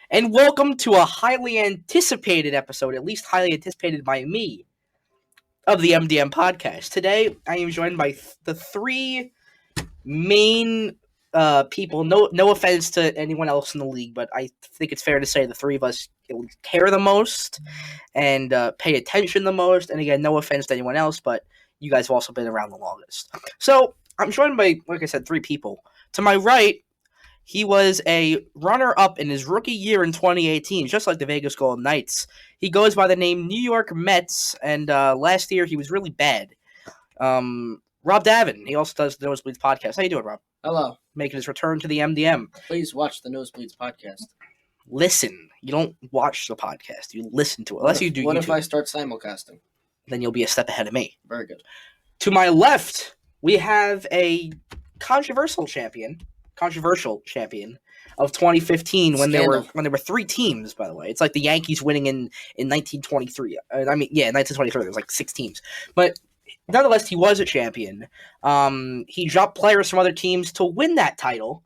and welcome to a highly anticipated episode, at least highly anticipated by me, of the MDM podcast. Today, I am joined by the three main people. No offense to anyone else in the league, but I think it's fair to say the three of us at least care the most and pay attention the most. And again, no offense to anyone else, but you guys have also been around the longest. So I'm joined by, like I said, three people. To my right, he was a runner-up in his rookie year in 2018, just like the Vegas Golden Knights. He goes by the name New York Mets, and last year he was really bad. Rob Davin, he also does the Nosebleeds podcast. How you doing, Rob? Hello. Making his return to the MDM. Please watch the Nosebleeds podcast. Listen. You don't watch the podcast. You listen to it. Unless you do What YouTube. if I start simulcasting? Then you'll be a step ahead of me. Very good. To my left, we have a controversial champion of 2015 when there were three teams, by the way. It's like the Yankees winning in 1923. In 1923 there was like six teams. But nonetheless, he was a champion. He dropped players from other teams to win that title.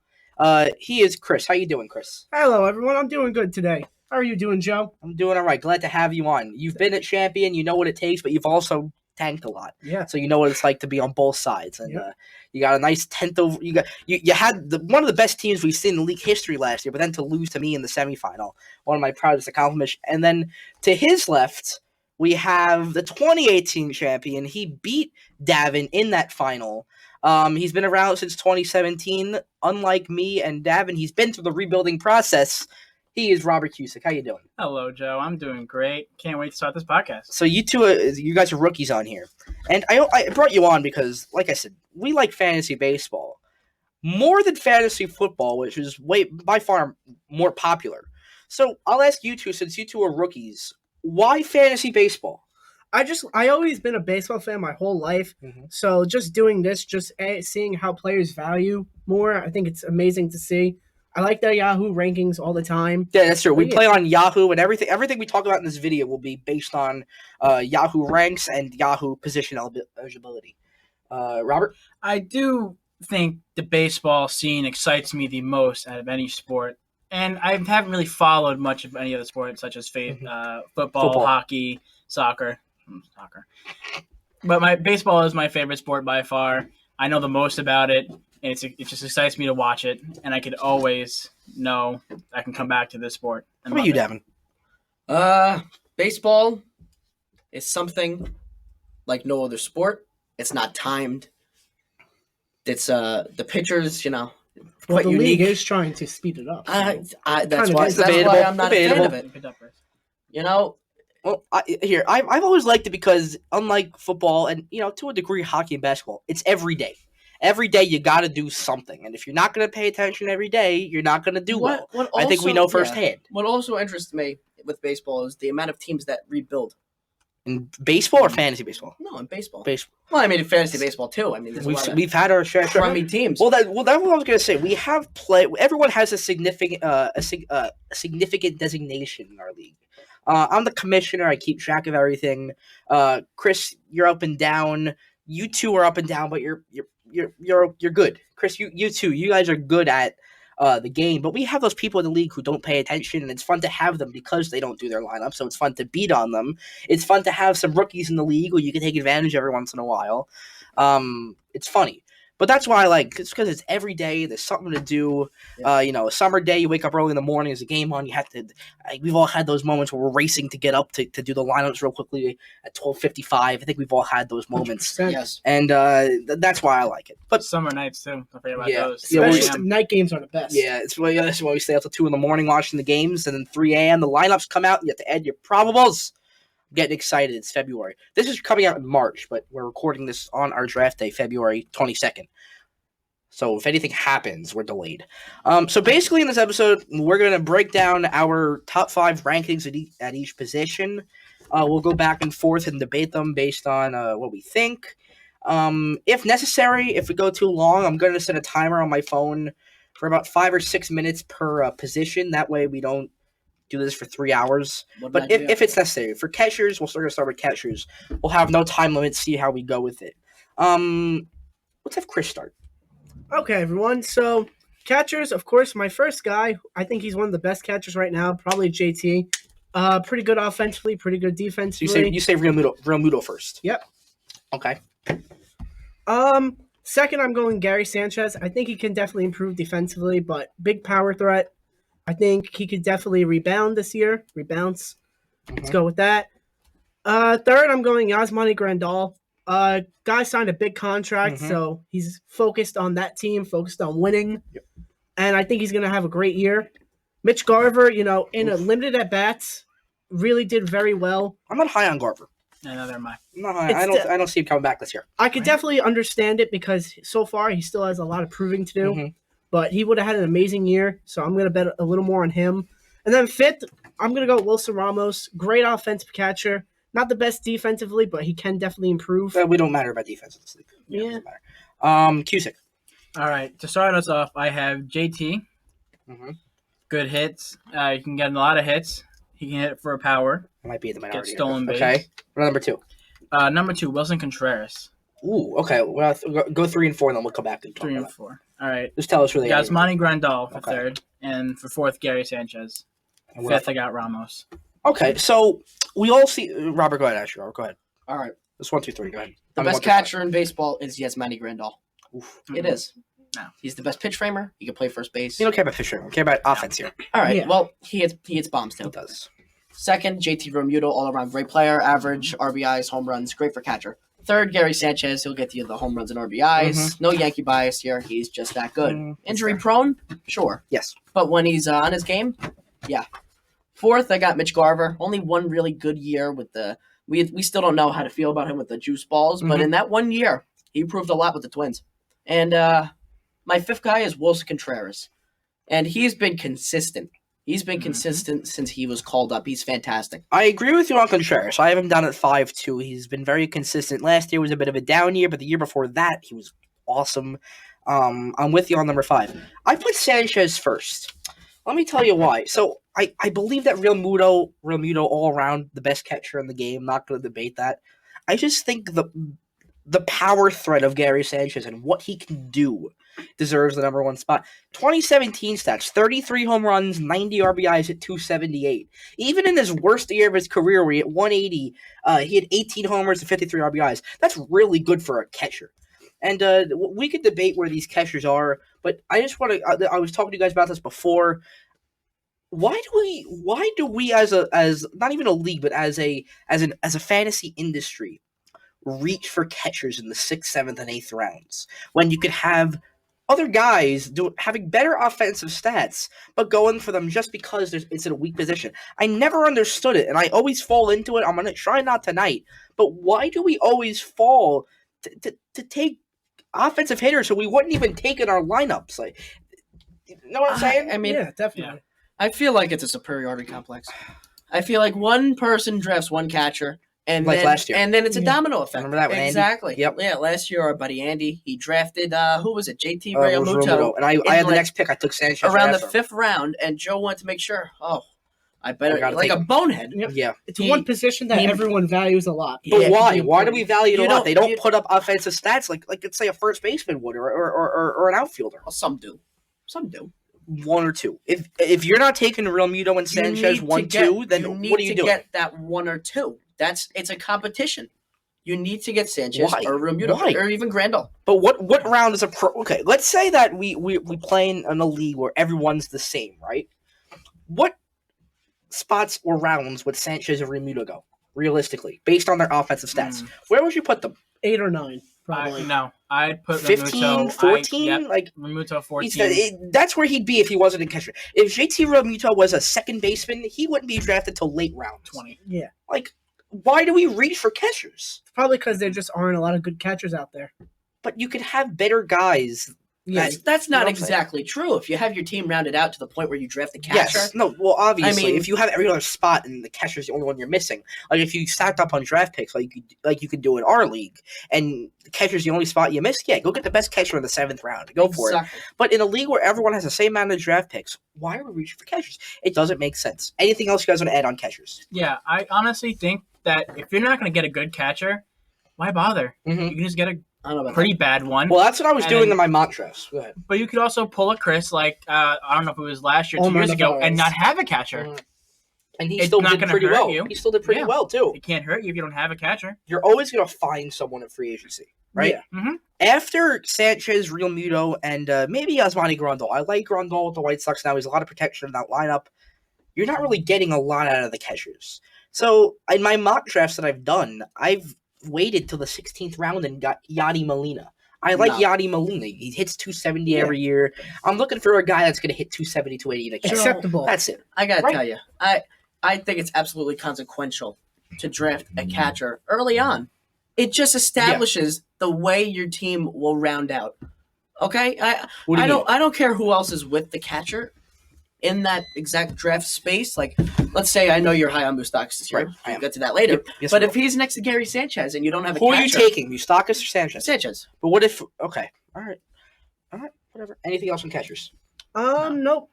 He is Chris. How you doing, Chris? Hello, everyone. I'm doing good today. How are you doing, Joe? I'm doing all right. Glad to have you on. You've been a champion. You know what it takes, but you've also tanked a lot. Yeah. So you know what it's like to be on both sides. And Yep. you got a nice 10th over. You had one of the best teams we've seen in league history last year, but then to lose to me in the semifinal, one of my proudest accomplishments. And then to his left, we have the 2018 champion. He beat Davin in that final. He's been around since 2017. Unlike me and Davin, he's been through the rebuilding process. He is Robert Cusick. How you doing? Hello, Joe. I'm doing great. Can't wait to start this podcast. So you guys are rookies on here. And I brought you on because, like I said, we like fantasy baseball more than fantasy football, which is by far more popular. So I'll ask you two, since you two are rookies, why fantasy baseball? I always been a baseball fan my whole life. Mhm. So just doing this, seeing how players value more, I think it's amazing to see. I like the Yahoo rankings all the time. Yeah, that's true. We Yeah. play on Yahoo, and everything we talk about in this video will be based on Yahoo ranks and Yahoo position eligibility. Robert? I do think the baseball scene excites me the most out of any sport. And I haven't really followed much of any other sports, such as football, hockey, soccer. But baseball is my favorite sport by far. I know the most about it. And it just excites me to watch it, and I could always know I can come back to this sport. How about you, Davin? Baseball is something like no other sport. It's not timed. It's the pitchers, Well, quite the unique. league is trying to speed it up. That's Kinda why is. I'm not a fan Debatable. of it. Well, I've always liked it because, unlike football and, to a degree, hockey and basketball, it's every day. Every day you got to do something, and if you're not going to pay attention every day, you're not going to do well. I think we know firsthand. What also interests me with baseball is the amount of teams that rebuild. In baseball or fantasy baseball? No, in baseball. Baseball. Well, I mean, in fantasy baseball too. I mean, there's a lot of We've had our share. crummy teams. Well, that's what I was going to say. We have everyone has a significant significant designation in our league. I'm the commissioner. I keep track of everything. Chris, you're up and down. You two are up and down, but you're good. Chris, you too. You guys are good at the game, but we have those people in the league who don't pay attention, and it's fun to have them because they don't do their lineup. So it's fun to beat on them. It's fun to have some rookies in the league who you can take advantage every once in a while. It's funny. But that's why I like it's because it's every day. There's something to do. Yeah. A summer day, you wake up early in the morning. There's a game on. You have to. We've all had those moments where we're racing to get up to do the lineups real quickly at 12:55. I think we've all had those moments, 100%. Yes. and that's why I like it. But Summer nights, too. Don't forget about Yeah. those. Yeah, Especially the night games are the best. yeah, that's why we stay up till 2 a.m. watching the games, and then 3 a.m. the lineups come out. And you have to add your probables. I'm getting excited. It's February. This is coming out in March, but we're recording this on our draft day, February 22nd. So if anything happens, we're delayed. So basically in this episode, we're going to break down our top 5 rankings at each position. We'll go back and forth and debate them based on what we think. If necessary, if we go too long, I'm going to set a timer on my phone for about 5 or 6 minutes per position. That way we don't do this for 3 hours. But if it's necessary. For catchers, we'll start with catchers. We'll have no time limit, see how we go with it. Let's have Chris start. Okay, everyone. So Catchers, of course, my first guy, I think he's one of the best catchers right now, probably JT. Pretty good offensively, pretty good So defensively. you say Real Muto first. Yep. Okay. Second, I'm going Gary Sanchez. I think he can definitely improve defensively, but big power threat. I think he could definitely rebound this year. Rebounds. Let's go with that. Third, I'm going Yasmani Grandal. Guy signed a big contract, so he's focused on that team, focused on winning. Yep. And I think he's going to have a great year. Mitch Garver, in a limited at bats, really did very well. I'm not high on Garver. Neither am I. I'm not high. I don't see him coming back this year. I could definitely understand it because so far he still has a lot of proving to do. Mhm. But he would have had an amazing year, so I'm going to bet a little more on him. And then fifth, I'm going to go Wilson Ramos. Great offensive catcher. Not the best defensively, but he can definitely improve. We don't matter about defense in this league. Yeah. It doesn't matter. Cusick. All right, to start us off, I have JT. Mhm. Good hits. You can get a lot of hits. He can hit for a power. It might be the minority. Get stolen base. Okay. What number 2? Number 2, Wilson Contreras. Ooh. Okay. Well, go 3 and 4, and then we'll come back and talk 3 about and 4. All right. it. Just tell us who they are. Yasmani Grandal for Okay. third, and for fourth, Gary Sanchez. And we're Fifth, I got Ramos. Okay. So we all see Robert. Go ahead, Ashley. Robert, go ahead. All right. It's 1, 2, 3. Go ahead. The best catcher in baseball is Yasmani Grandal. Oof. It is. No. He's the best pitch framer. He can play first base. You don't care about Fisher. You care about offense here. All right. Yeah. Well, he hits bombs He too. does. Second, JT Realmuto, all around great player, average RBIs, home runs, great for catcher. Third, Gary Sanchez, he'll get you the home runs and RBIs. No Yankee bias here. He's just that good. Mm, Injury that's prone, sure, Yes. but when he's on his game, yeah. Fourth, I got Mitch Garver. Only one really good year with the. We still don't know how to feel about him with the juice balls, but Mhm. in that 1 year, he proved a lot with the Twins. And my fifth guy is Wilson Contreras, and he's been consistent. He's been consistent since he was called up. He's fantastic. I agree with you on Contreras. I have him down at 5-2. He's been very consistent. Last year was a bit of a down year, but the year before that, he was awesome. I'm with you on number 5. I put Sanchez first. Let me tell you why. So I believe that Real Muto all around the best catcher in the game. Not going to debate that. I just think the power threat of Gary Sanchez and what he can do deserves the number 1 spot. 2017 stats: 33 home runs, 90 RBIs at 278. Even in his worst year of his career, where he hit 180, he had 18 homers and 53 RBIs. That's really good for a catcher. And we could debate where these catchers are, but I just want to. I was talking to you guys about this before. Why do we as not even a league, but as a fantasy industry, reach for catchers in the 6th, 7th, and 8th rounds when you could have other guys having better offensive stats, but going for them just because it's in a weak position? I never understood it, and I always fall into it. I'm gonna try not tonight, but why do we always fall to take offensive hitters who we wouldn't even take in our lineups? Like, you know what I'm saying? I mean, Yeah, definitely. I feel like it's a superiority complex. I feel like one person drafts one catcher, and Like then, last year. and then it's a Yeah. domino effect. Remember that with Andy? Exactly. Yep. Yeah, last year our buddy Andy, he drafted who was it? JT It was Realmuto Realmuto. And I had the like, next pick. I took Sanchez around right the after him. 5th round, and Joe wanted to make sure. Oh, I better gotta like take a him. bonehead. Yeah, It's He- one position that he- everyone values a lot. but Yeah, why? he- Why do we value it a You lot? don't- They don't you- put up offensive stats like let's say a first baseman would, or an outfielder. Well, some do. Some do. 1 or 2. If you're not taking Realmuto and You Sanchez need 1, to get- 2, then you need what are you to doing? get that 1 or 2. It's a competition. You need to get Sanchez Why? or Realmuto Why? or even Grandal. But what round is a pro? Okay, let's say that we play in a league where everyone's the same, right? What spots or rounds would Sanchez or Realmuto go realistically, based on their offensive stats? Where would you put them? 8 or 9, probably. I'd put 15, Realmuto, 14? Yep, Like Realmuto 14. that's where he'd be if he wasn't in catcher. If JT Realmuto was a second baseman, he wouldn't be drafted till late rounds. 20. Yeah. Like, why do we reach for catchers? Probably because there just aren't a lot of good catchers out there. But you could have better guys. Yeah. That's You know not what I'm saying? exactly true. If you have your team rounded out to the point where you draft the catcher, Yes. No, well, obviously, I mean- if you have every other spot and the catcher's the only one you're missing, like if you stacked up on draft picks like you could do in our league, and the catcher's the only spot you missed, yeah, go get the best catcher in the 7th round. Go for it. Exactly. But in a league where everyone has the same amount of draft picks, why are we reaching for catchers? It doesn't make sense. Anything else you guys want to add on catchers? Yeah, I honestly think that if you're not going to get a good catcher, why bother? Mhm. You can just get a I don't know about pretty bad one. Well, that's what I was And doing then- in my mock drafts. Go ahead. But you could also pull a Chris, like, I don't know if it was last year, 2 Omar years ago, and Narvaez. not have a catcher. And he It's still not did gonna pretty hurt well. you. He still did pretty Yeah. well too. It can't hurt you if you don't have a catcher. You're always gonna find someone at free agency, right? Yeah. After Sanchez, Real Muto, and maybe Yasmani Grandal. I like Grandal with the White Sox now. He's a lot of protection in that lineup. You're not really getting a lot out of the catchers. So in my mock drafts that I've done, I've waited till the 16th round and got Yadi Molina. I like No. Yadi Molina. He hits 270 Yeah. every year. I'm looking for a guy that's going to hit 270, 280 in a catch. Acceptable. That's it. I gotta Right. tell you, I think it's absolutely consequential to draft a catcher early on. It just establishes the way your team will round out. Okay, What do you mean? I don't care who else is with the catcher in that exact draft space. Like, let's say I know you're high on Moustakas this year. Right, I We'll am. get to that later. Yep, yes, But we if he's next to Gary Sanchez and you don't have a will. Who catcher, are you taking, Moustakas or Sanchez? Sanchez. But what if? Okay, all right, whatever. Anything else on catchers? Nope.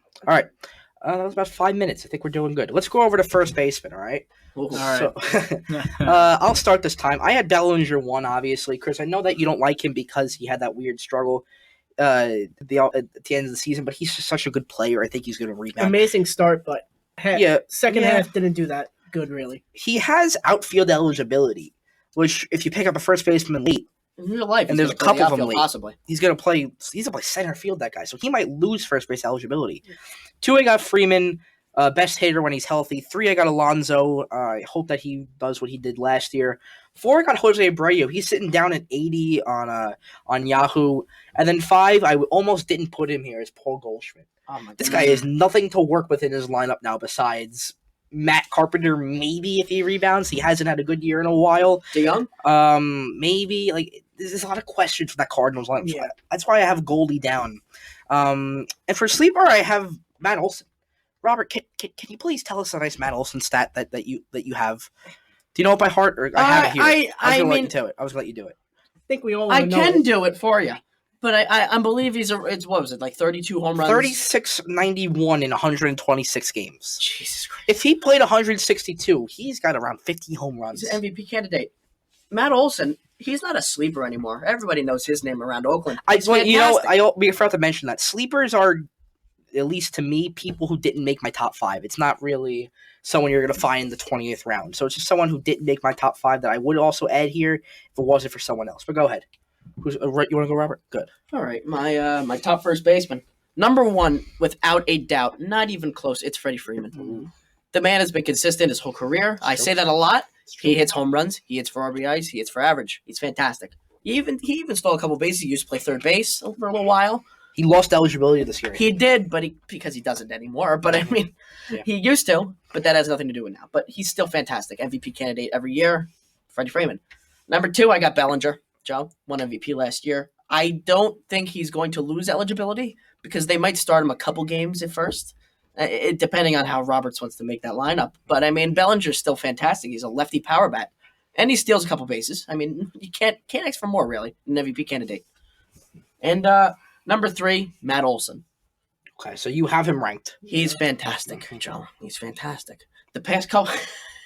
That was about 5 minutes. I think we're doing good. Let's go over to first baseman. All right. Ooh. All right. So, I'll start this time. I had Bellinger 1, obviously. Chris, I know that you don't like him because he had that weird struggle at the end of the season, but he's just such a good player. I think he's going to rebound. Amazing start, but second yeah. half didn't do that good, really. He has outfield eligibility, which if you pick up a first baseman late, In real life, And he's there's gonna a play couple of the them outfield, late. possibly. he's going to play center field, that guy. So he might lose first base eligibility. 2, I got Freeman, best hitter when he's healthy. 3, I got Alonso. I hope that he does what he did last year. 4, I got Jose Abreu. He's sitting down at 80 on Yahoo. And then 5, I almost didn't put him here, is Paul Goldschmidt. Oh my This goodness. guy has nothing to work with in his lineup now besides Matt Carpenter, maybe if he rebounds. He hasn't had a good year in a while. DeYoung? Maybe like there's a lot of questions for that Cardinals lineup. So Yeah. that's why I have Goldie down. And for sleeper, I have Matt Olson. Robert, can you please tell us a nice Matt Olson stat that you have? Do you know it by heart, or I have it here? I was gonna let mean- you do it. I was gonna let you do it. I think we all I know can it. do it for you, but I believe it's what was it, like 32 home runs? 36-91 in 126 games. Jesus Christ. If he played 162, he's got around 50 home runs. He's an MVP candidate. Matt Olson, he's not a sleeper anymore. Everybody knows his name around Oakland. It's fantastic. We forgot to mention that sleepers are, at least to me, people who didn't make my top 5. It's not really someone you're going to find in the 20th round. So it's just someone who didn't make my top 5 that I would also add here if it wasn't for someone else. But go ahead. You want to go, Robert? Good. All right, my top first baseman. Number 1, without a doubt, not even close, it's Freddie Freeman. The man has been consistent his whole career. I say that a lot. He hits home runs. He hits for RBIs. He hits for average. He's fantastic. He even stole a couple bases. He used to play third base for a little while. He lost eligibility this year. He did, but because he doesn't anymore. But I mean, Yeah. he used to, but that has nothing to do with now. But he's still fantastic. MVP candidate every year. Freddie Freeman. Number 2, I got Bellinger. Joe won MVP last year. I don't think he's going to lose eligibility because they might start him a couple games at first, depending on how Roberts wants to make that lineup. But I mean, Bellinger's still fantastic. He's a lefty power bat, and he steals a couple bases. I mean, you can't ask for more really. An MVP candidate. And number 3, Matt Olson. Okay, so you have him ranked. He's fantastic, Joe. He's fantastic. The past couple,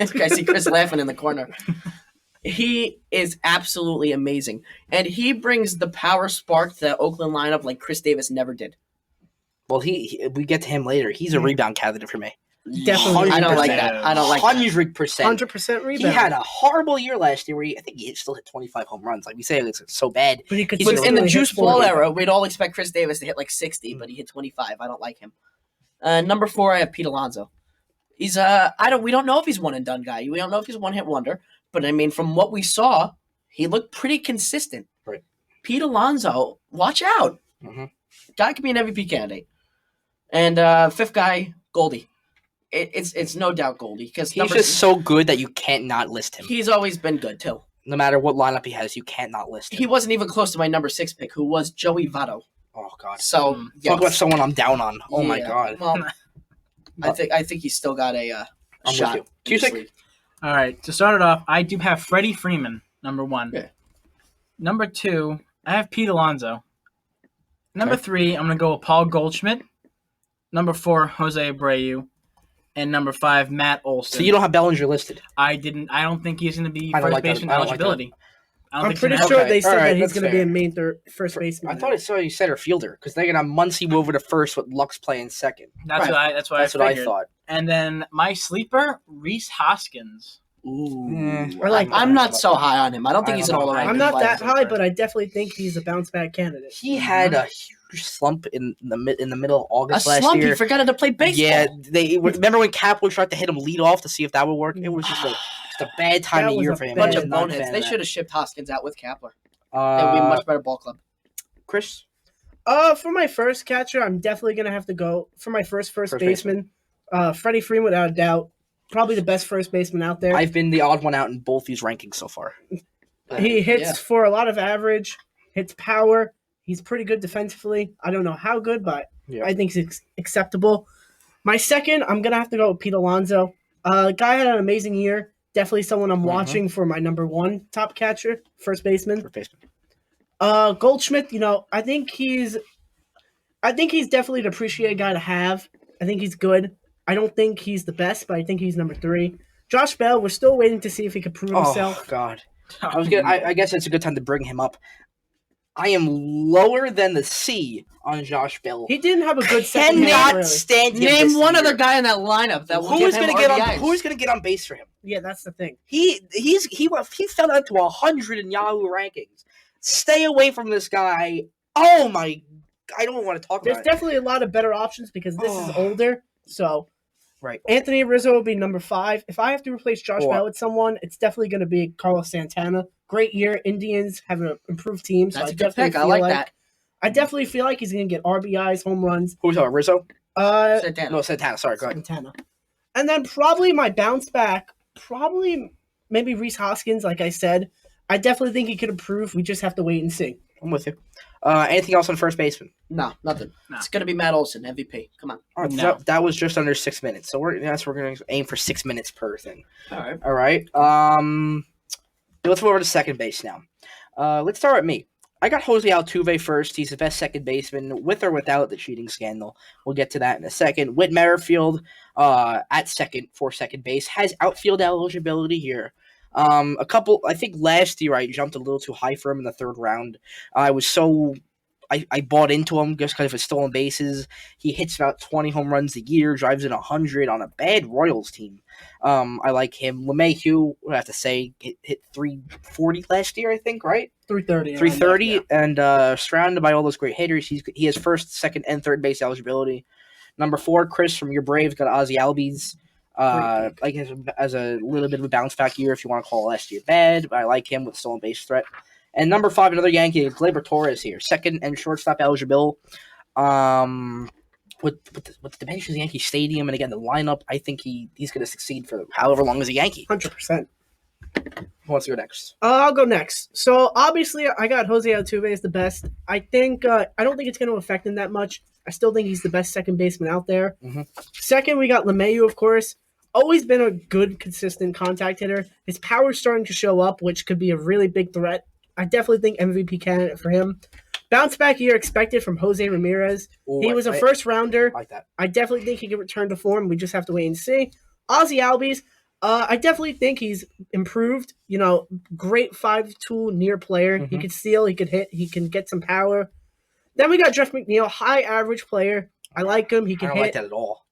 I see Chris laughing in the corner. He is absolutely amazing, and he brings the power spark to the Oakland lineup like Chris Davis never did. Well, we get to him later. He's a rebound candidate for me. Definitely. I don't like 100%. that. I don't like that. 100%. 100% rebound. He had a horrible year last year where I think he still hit 25 home runs. Like we say, it's so bad. But he could He's But still in the hit juice 40. ball era, we'd all expect Chris Davis to hit like 60, but he hit 25. I don't like him. Number 4, I have Pete Alonso. He's we don't know if he's one and done guy. We don't know if he's one hit wonder. But I mean, from what we saw, he looked pretty consistent. Right. Pete Alonso, watch out. Mhm. Guy could be an MVP candidate. And 5th guy, Goldie. It's no doubt Goldie because He's just so good that you can't not list him. he's always been good too. No matter what lineup he has, you can't not list him. He wasn't even close to my number 6 pick, who was Joey Votto. Oh God. So Talk about someone I'm down on. Oh my yeah, God. Well, I think he's still got a I'm shot. with in you. the Cusick? sleeve. All right, to start it off, I do have Freddie Freeman, number 1. Yeah. Number 2, I have Pete Alonso. Number Okay. 3, I'm going to go with Paul Goldschmidt. Number 4, Jose Abreu. And number 5, Matt Olson. So you don't have Bellinger listed. I don't think he's going to be I don't first like that. baseman I don't like that. eligibility. I don't I'm think pretty he's sure gonna- they said Alright, that he's that's going to be fair. a main first baseman. I thought I saw you center fielder because they're gonna Muncy move over to first with Lux playing second. That's Right. what That's I what I figured. thought. And then my sleeper, Reese Hoskins. Ooh. I like I'm that. not so high on him. I don't think I he's don't an know. all-around. I'm good not player. that high, but I definitely think he's a bounce back candidate. He had a huge slump in the middle of A August last slump. He year. forgot how to play baseball. Yeah, they remember when Kapler tried to hit him lead off to see if that would work. It was just a bad time That of was year a for him. Bunch bad- of Not a boneheads. fan They of should have shipped Hoskins out with Kapler. that. They would be a much better ball club. Chris. For my first catcher, I'm definitely going to have to go for my first First baseman. Freddie Freeman, without a doubt. Probably the best first baseman out there. I've been the odd one out in both these rankings so far. He hits Yeah. for a lot of average, hits power. He's pretty good defensively. I don't know how good, but Yeah. I think he's acceptable. My second, I'm going to have to go with Pete Alonso. Guy had an amazing year. Definitely someone I'm watching for my number one top catcher, first baseman. First baseman. Goldschmidt, I think he's definitely an appreciated guy to have. I think he's good. I don't think he's the best, but I think he's number 3. Josh Bell, we're still waiting to see if he can prove Oh himself. God. I guess it's a good time to bring him up. I am lower than the C on Josh Bell. He didn't have a good second half, Cannot really. stand him. Name this one year. other guy in that lineup that will Who give is him going to get on? RBIs. Who is going to get on base for him? Yeah, that's the thing. He fell down to 100 in Yahoo rankings. Stay away from this guy. Oh my! I don't want to talk There's about it. definitely a lot of better options because this is Oh. older. So Right. Anthony Rizzo will be number 5. If I have to replace Josh Oh. Bell with someone, it's definitely going to be Carlos Santana. Great year. Indians have an improved team. So That's I a good definitely pick. I feel like that. I definitely feel like he's going to get RBIs, home runs. Who's talking? Rizzo? Santana. No, Santana. Sorry, go ahead. Santana. And then probably my bounce back, probably maybe Reese Hoskins, like I said. I definitely think he could improve. We just have to wait and see. I'm with you. Anything else on first baseman? No, nothing. No. It's gonna be Matt Olson, MVP. Come on. All right, No. that was just under 6 minutes. So we're going to aim for 6 minutes per thing. All right. All right. Let's move over to second base now. Let's start with me. I got Jose Altuve first. He's the best second baseman, with or without the cheating scandal. We'll get to that in a second. Whit Merrifield, at second for second base, has outfield eligibility here. I think last year I jumped a little too high for him in the third round. I bought into him just because of his stolen bases. He hits about 20 home runs a year, drives in 100 on a bad Royals team. I like him. LeMahieu, I have to say, hit 340 last year, I think, right? 330. 330, and surrounded by all those great hitters. He has first, second, and third base eligibility. Number 4, Chris from your Braves got Ozzy Albies. Like as a little bit of a bounce back year, if you want to call last year bad. But I like him with stolen base threat. And number 5, another Yankee, Gleyber Torres here, second and shortstop eligible. With the dimensions of Yankee Stadium, and again the lineup, I think he's going to succeed for however long as a Yankee. 100%. Who wants to go next? I'll go next. So obviously, I got Jose Altuve as the best. I think I don't think it's going to affect him that much. I still think he's the best second baseman out there. Mhm. Second, we got LeMahieu, of course. Always been a good, consistent contact hitter. His power's starting to show up, which could be a really big threat. I definitely think MVP candidate for him. Bounce back year expected from Jose Ramirez. Ooh, He was a I first rounder. like that. I definitely think he can return to form. We just have to wait and see. Ozzy Albies, I definitely think he's improved. Great 5-tool near player. He Mhm. can steal, he can hit, he can get some power. Then we got Jeff McNeil, high average player. I like him. He I can don't hit. like that at all.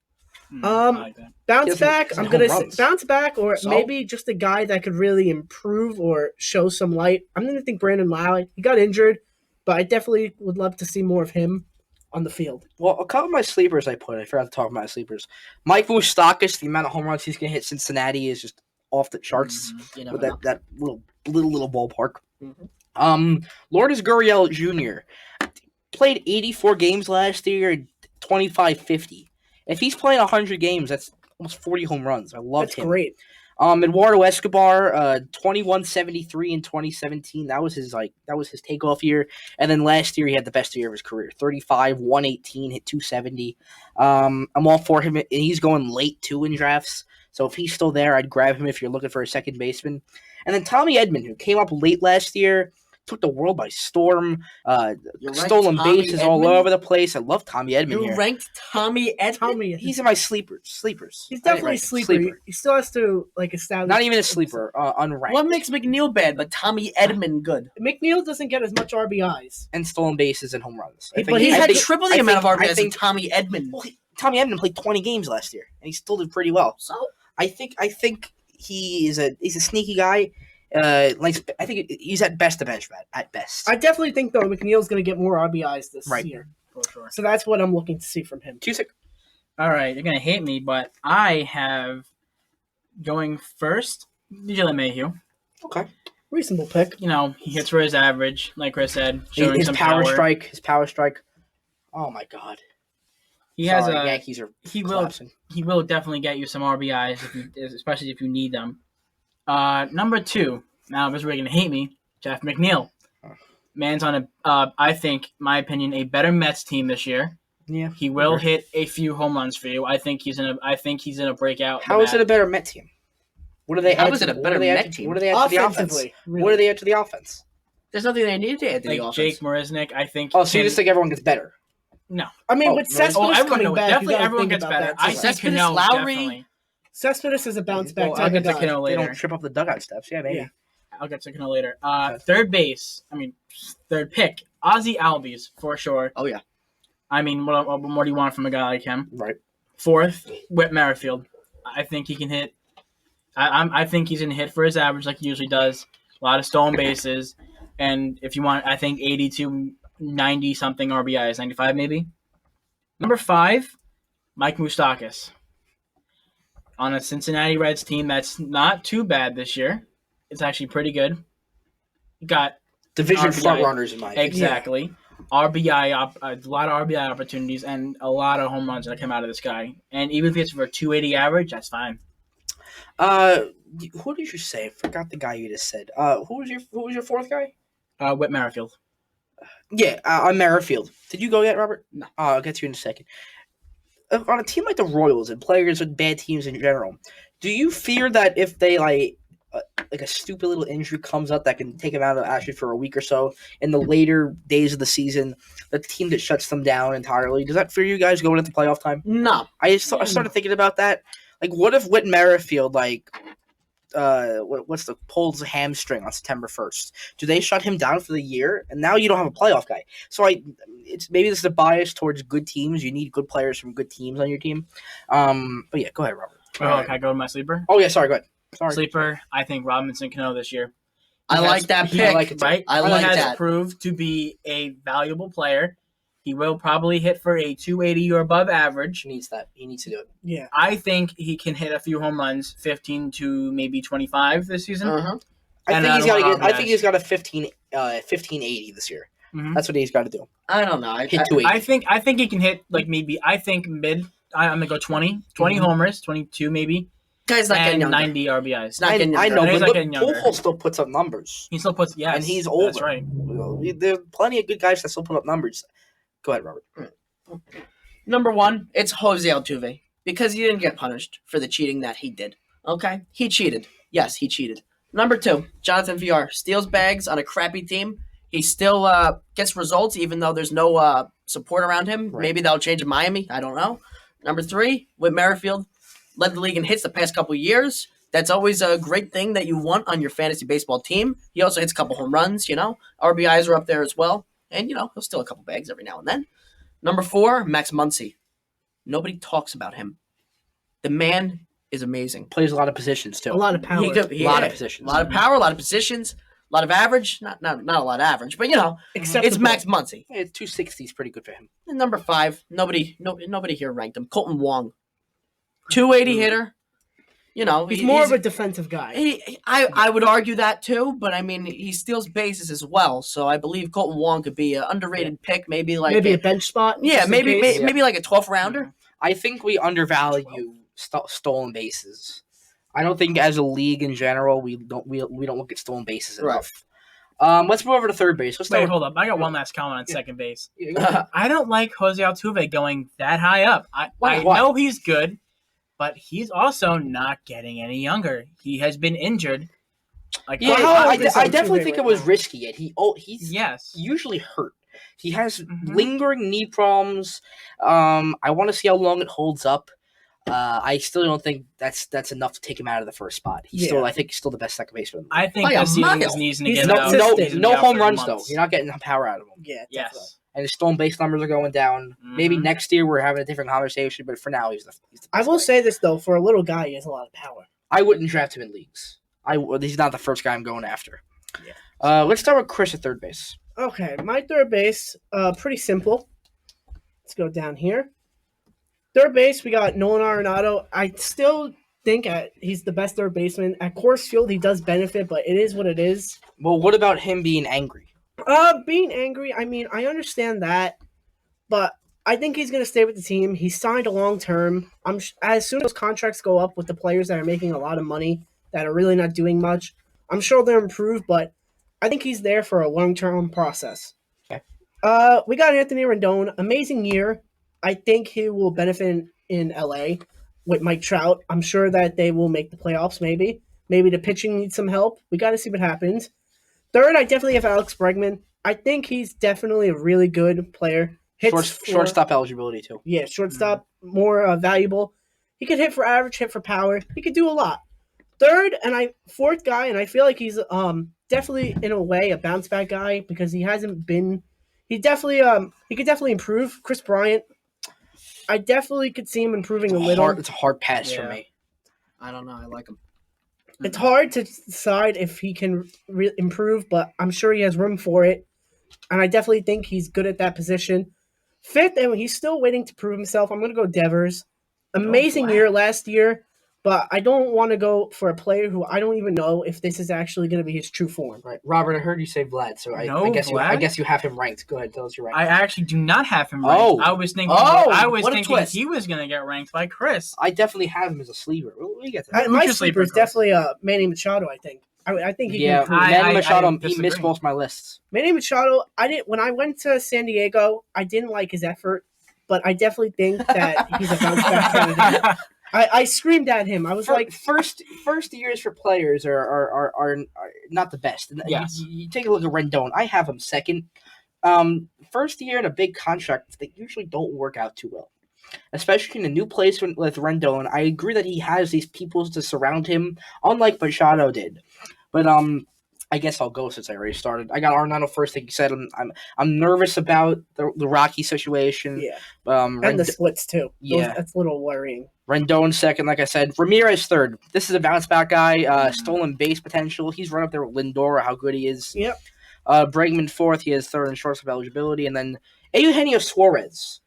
I like that. Bounce He doesn't- back. doesn't I'm gonna home say runs. bounce back, or So? maybe just a guy that could really improve or show some light. I'm gonna think Brandon Lally. He got injured, but I definitely would love to see more of him on the field. Well, a couple of my sleepers I forgot to talk about my sleepers. Mike Moustakas, the amount of home runs he's going to hit Cincinnati is just off the charts You never with know. that little ballpark. Mhm. Lourdes Gurriel Jr. played 84 games last year, 25-50. If he's playing 100 games, that's almost 40 home runs. I love That's him. great. Eduardo Escobar, 21-73 in 2017. That was his takeoff year. And then last year he had the best year of his career. 35, 118, hit 270. I'm all for him. And he's going late too in drafts. So if he's still there, I'd grab him if you're looking for a second baseman. And then Tommy Edman, who came up late last year, took the world by storm. You ranked Stolen Tommy bases all Edman? over the place. I love Tommy Edman You here. ranked Tommy Edman? Tommy, He's in my sleepers. he's definitely a Right, sleeper. He still has to like establish. Not even a sleeper. Unranked. What makes McNeil bad, but Tommy Edman good? McNeil doesn't get as much RBIs. And stolen bases and home runs. I But think- He's I had think- triple the I amount of think- I RBIs than think- Tommy Edman. Well, Tommy Edman played 20 games last year, and he still did pretty well. So I think he's a sneaky guy. I think he's at best a bench bat. At best. I definitely think though McNeil's going to get more RBIs this Right. year. For sure. So that's what I'm looking to see from him. Cusick. All right, you're gonna hate me, but I have going first DJ LeMahieu. Okay. Reasonable pick. You know, he hits for his average, like Chris said, showing His some power power. strike. His power strike. Oh my God. He has Sorry, a Yankees are he will collapsing. he will definitely get you some RBIs, especially if you need them. Number 2. Now, if you're gonna hate me, Jeff McNeil. Man's on I think, my opinion, a better Mets team this year. Yeah. He will hit a few home runs for you. I think he's in a breakout. How is it a better Met team? What do they How add? is to- it a what better do they add Met to- team? What do they add to the offense? Offensively, really. What do they add to the offense? there's nothing they needed to add to the like offense. Jake Marisnik? I think. Oh, so you can- just think everyone gets better? no? I mean, Oh, with really? Cespedes Everyone coming knows. back, Definitely you gotta everyone think gets about better. that I too. think Cespedes, Cano Lowry. definitely. Cespedes is a bounce back Well, type I'll of get to guy. Cano They later. don't trip up the dugout steps. Yeah, maybe. Yeah. I'll get to Cano later. Okay. Third base. I mean, third pick. Ozzy Albies for sure. Oh yeah. I mean, what do you want from a guy like him? Right. Fourth, Whit Merrifield. I think he can hit. I think he's gonna hit for his average like he usually does. A lot of stolen bases, and if you want, I think 80 to 90 something RBIs, 95 maybe. Number 5, Mike Moustakas. On a Cincinnati Reds team that's not too bad this year. It's actually pretty good. Got Division RBI. front runners in my opinion. exactly RBI, a lot of RBI opportunities, and a lot of home runs that come out of this guy. And even if it's for 280 average, that's fine. Who did you say? I forgot the guy you just said. Who was your fourth guy? Whit Merrifield. Yeah, on Merrifield. Did you go yet, Robert? No. I'll get to you in a second. On a team like the Royals and players with bad teams in general, do you fear that if they like a stupid little injury comes up that can take them out of action for a week or so in the later days of the season, the team that shuts them down entirely? Does that fear you guys going into playoff time? No. I started thinking about that. Like, what if Whit Merrifield, pulls a hamstring on September 1st? Do they shut him down for the year? And now you don't have a playoff guy. So maybe this is a bias towards good teams. You need good players from good teams on your team. But yeah, go ahead, Robert. Oh, can I go to my sleeper? Oh yeah, sorry, go ahead. Sorry. Sleeper, I think Robinson Cano this year. I like that he- pick. like it too. Right? I he like has that. proved to be a valuable player. He will probably hit for a 280 or above average. He needs that. He needs to do it. Yeah. I think he can hit a few home runs, 15 to maybe 25 this season. Uh-huh. I And think he's got to I don't get. I want think he's got a 1580 this year. Mhm. That's what he's got to do. I don't know. Hit 280. I think he can hit mid. I'm gonna go 20 Mhm. homers, 22 maybe, Guy's not getting and younger. 90 RBIs. It's not getting I younger. know, He's but not getting younger. Pujols still puts up numbers. He still puts And he's older. That's right. There's plenty of good guys that still put up numbers. Go ahead, Robert. Number 1, it's Jose Altuve because he didn't get punished for the cheating that he did. Okay? He cheated. Yes, he cheated. Number 2, Jonathan VR steals bags on a crappy team. He still gets results even though there's no support around him. Right. Maybe that'll change in Miami. I don't know. Number 3, Whit Merrifield led the league in hits the past couple years. That's always a great thing that you want on your fantasy baseball team. He also hits a couple home runs, RBIs are up there as well. And, he'll steal a couple bags every now and then. Number 4, Max Muncy. Nobody talks about him. The man is amazing. Plays a lot of positions too. A lot of power. A lot of positions. A lot of power, a lot of positions, a lot of average. Not a lot of average, but Except it's Max Muncy. Yeah, 260 is pretty good for him. And number 5, nobody here ranked him. Colton Wong, 280 hitter. He's more of a defensive guy. I would argue that too, but I mean he steals bases as well. So I believe Colton Wong could be an underrated pick, maybe like Maybe a bench spot. yeah, just in maybe case. maybe like a 12th rounder. I think we undervalue stolen bases. I don't think as a league in general we don't look at stolen bases Right. enough. Let's move over to third base. Let's Wait, start. hold up. I got one last comment on Yeah. second base. with- I don't like Jose Altuve going that high up. I Why? know he's good, but he's also not getting any younger. He has been injured Like, Yeah, Well, how I, old is I he? definitely Altuve think right it was now? risky. And he's yes. usually hurt. He has Mhm. lingering knee problems. I want to see how long it holds up. I still don't think that's enough to take him out of the first spot. Yeah. I think he's still the best second baseman. I think By a this season his mile. knees gonna He's get not out. consistent. He's gonna No be out home for runs though. months. You're not getting power out of him. Yeah, definitely. Yes. And his stolen base numbers are going down. Maybe Mhm. next year we're having a different conversation, but for now he's the I best will guy. say this though: for a little guy, he has a lot of power. I wouldn't draft him in leagues. He's not the first guy I'm going after. Yeah. Let's start with Chris at third base. Okay, my third base, pretty simple. Let's go down here. Third base, we got Nolan Arenado. I still think he's the best third baseman. At Coors Field, he does benefit, but it is what it is. Well, what about him being angry? Being angry, I mean, I understand that, but I think he's going to stay with the team. He signed a long term. As soon as those contracts go up with the players that are making a lot of money, that are really not doing much, I'm sure they'll improve, but I think he's there for a long term process. Okay. We got Anthony Rendon. Amazing year. I think he will benefit in LA with Mike Trout. I'm sure that they will make the playoffs, maybe. Maybe the pitching needs some help. We got to see what happens. Third, I definitely have Alex Bregman. I think he's definitely a really good player. Shortstop eligibility too. Yeah, shortstop, more valuable. He could hit for average, hit for power. He could do a lot. Third, fourth guy, and I feel like he's definitely in a way a bounce back guy because he hasn't been. He could definitely improve. Chris Bryant, I definitely could see him improving a little. It's a hard pass for Yeah. me. I don't know. I like him. It's hard to decide if he can improve, but I'm sure he has room for it, and I definitely think he's good at that position. Fifth, and he's still waiting to prove himself. I'm going to go Devers. Amazing wow. year last year, but I don't want to go for a player who I don't even know if this is actually going to be his true form. Right, Robert. I heard you say Vlad, so I No, guess Vlad? you have him ranked. Go ahead, tell us your rank. I actually do not have him ranked. Oh. I was thinking. Oh, I was what a thinking twist. he was gonna get ranked by Chris. I definitely have him as a sleeper. We get to that. My Who's your sleeper is sleeper, Chris? definitely Manny Machado. I think. I think he Yeah, can improve. Manny Machado. I He disagree. missed most of my lists. Manny Machado. When I went to San Diego, I didn't like his effort, but I definitely think that he's a bounce back candidate. I screamed at him. I was like, First years for players are not the best. And Yes. you take a look at Rendon. I have him second. First year in a big contract, they usually don't work out too well, especially in a new place with Rendon. I agree that he has these people to surround him, unlike Machado did. But I guess I'll go since I already started. I got Arenado first. Like you said, I'm nervous about the Rocky situation. yeah, Um, and the splits too. Yeah. That's a little worrying. Rendon second, like I said. Ramirez third. This is a bounce back guy. Stolen base potential. He's run up there with Lindor, how good he is. Yep. Bregman fourth. He has third in shortstop eligibility. And then Eugenio Suarez.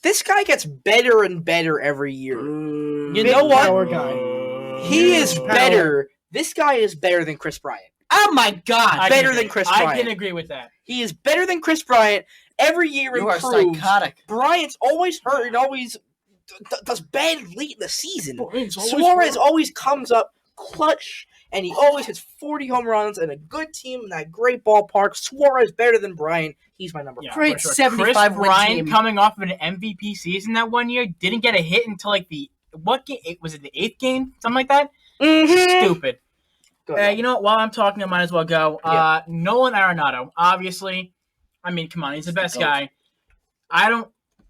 This guy gets better and better every year. You Big know what? power guy. He is Power. better. This guy is better than Chris Bryant. Oh my God! I Better can than agree. Chris I Bryant. can agree with that. He is better than Chris Bryant. Every year You are improves. psychotic. Bryant's always hurt and always does bad late in the season. Suarez always comes up clutch, and he always hits 40 home runs and a good team in that great ballpark. Suarez better than Bryant. He's my number Yeah, one. Great for sure. 75 Chris win Bryant team. coming off of an MVP season that one year didn't get a hit until like what game? Was it the 8th game? Something like that. Mm-hmm. Stupid. You know what? While I'm talking, I might as well go. Yeah. Nolan Arenado, obviously. I mean, come on, he's the best Goat. guy.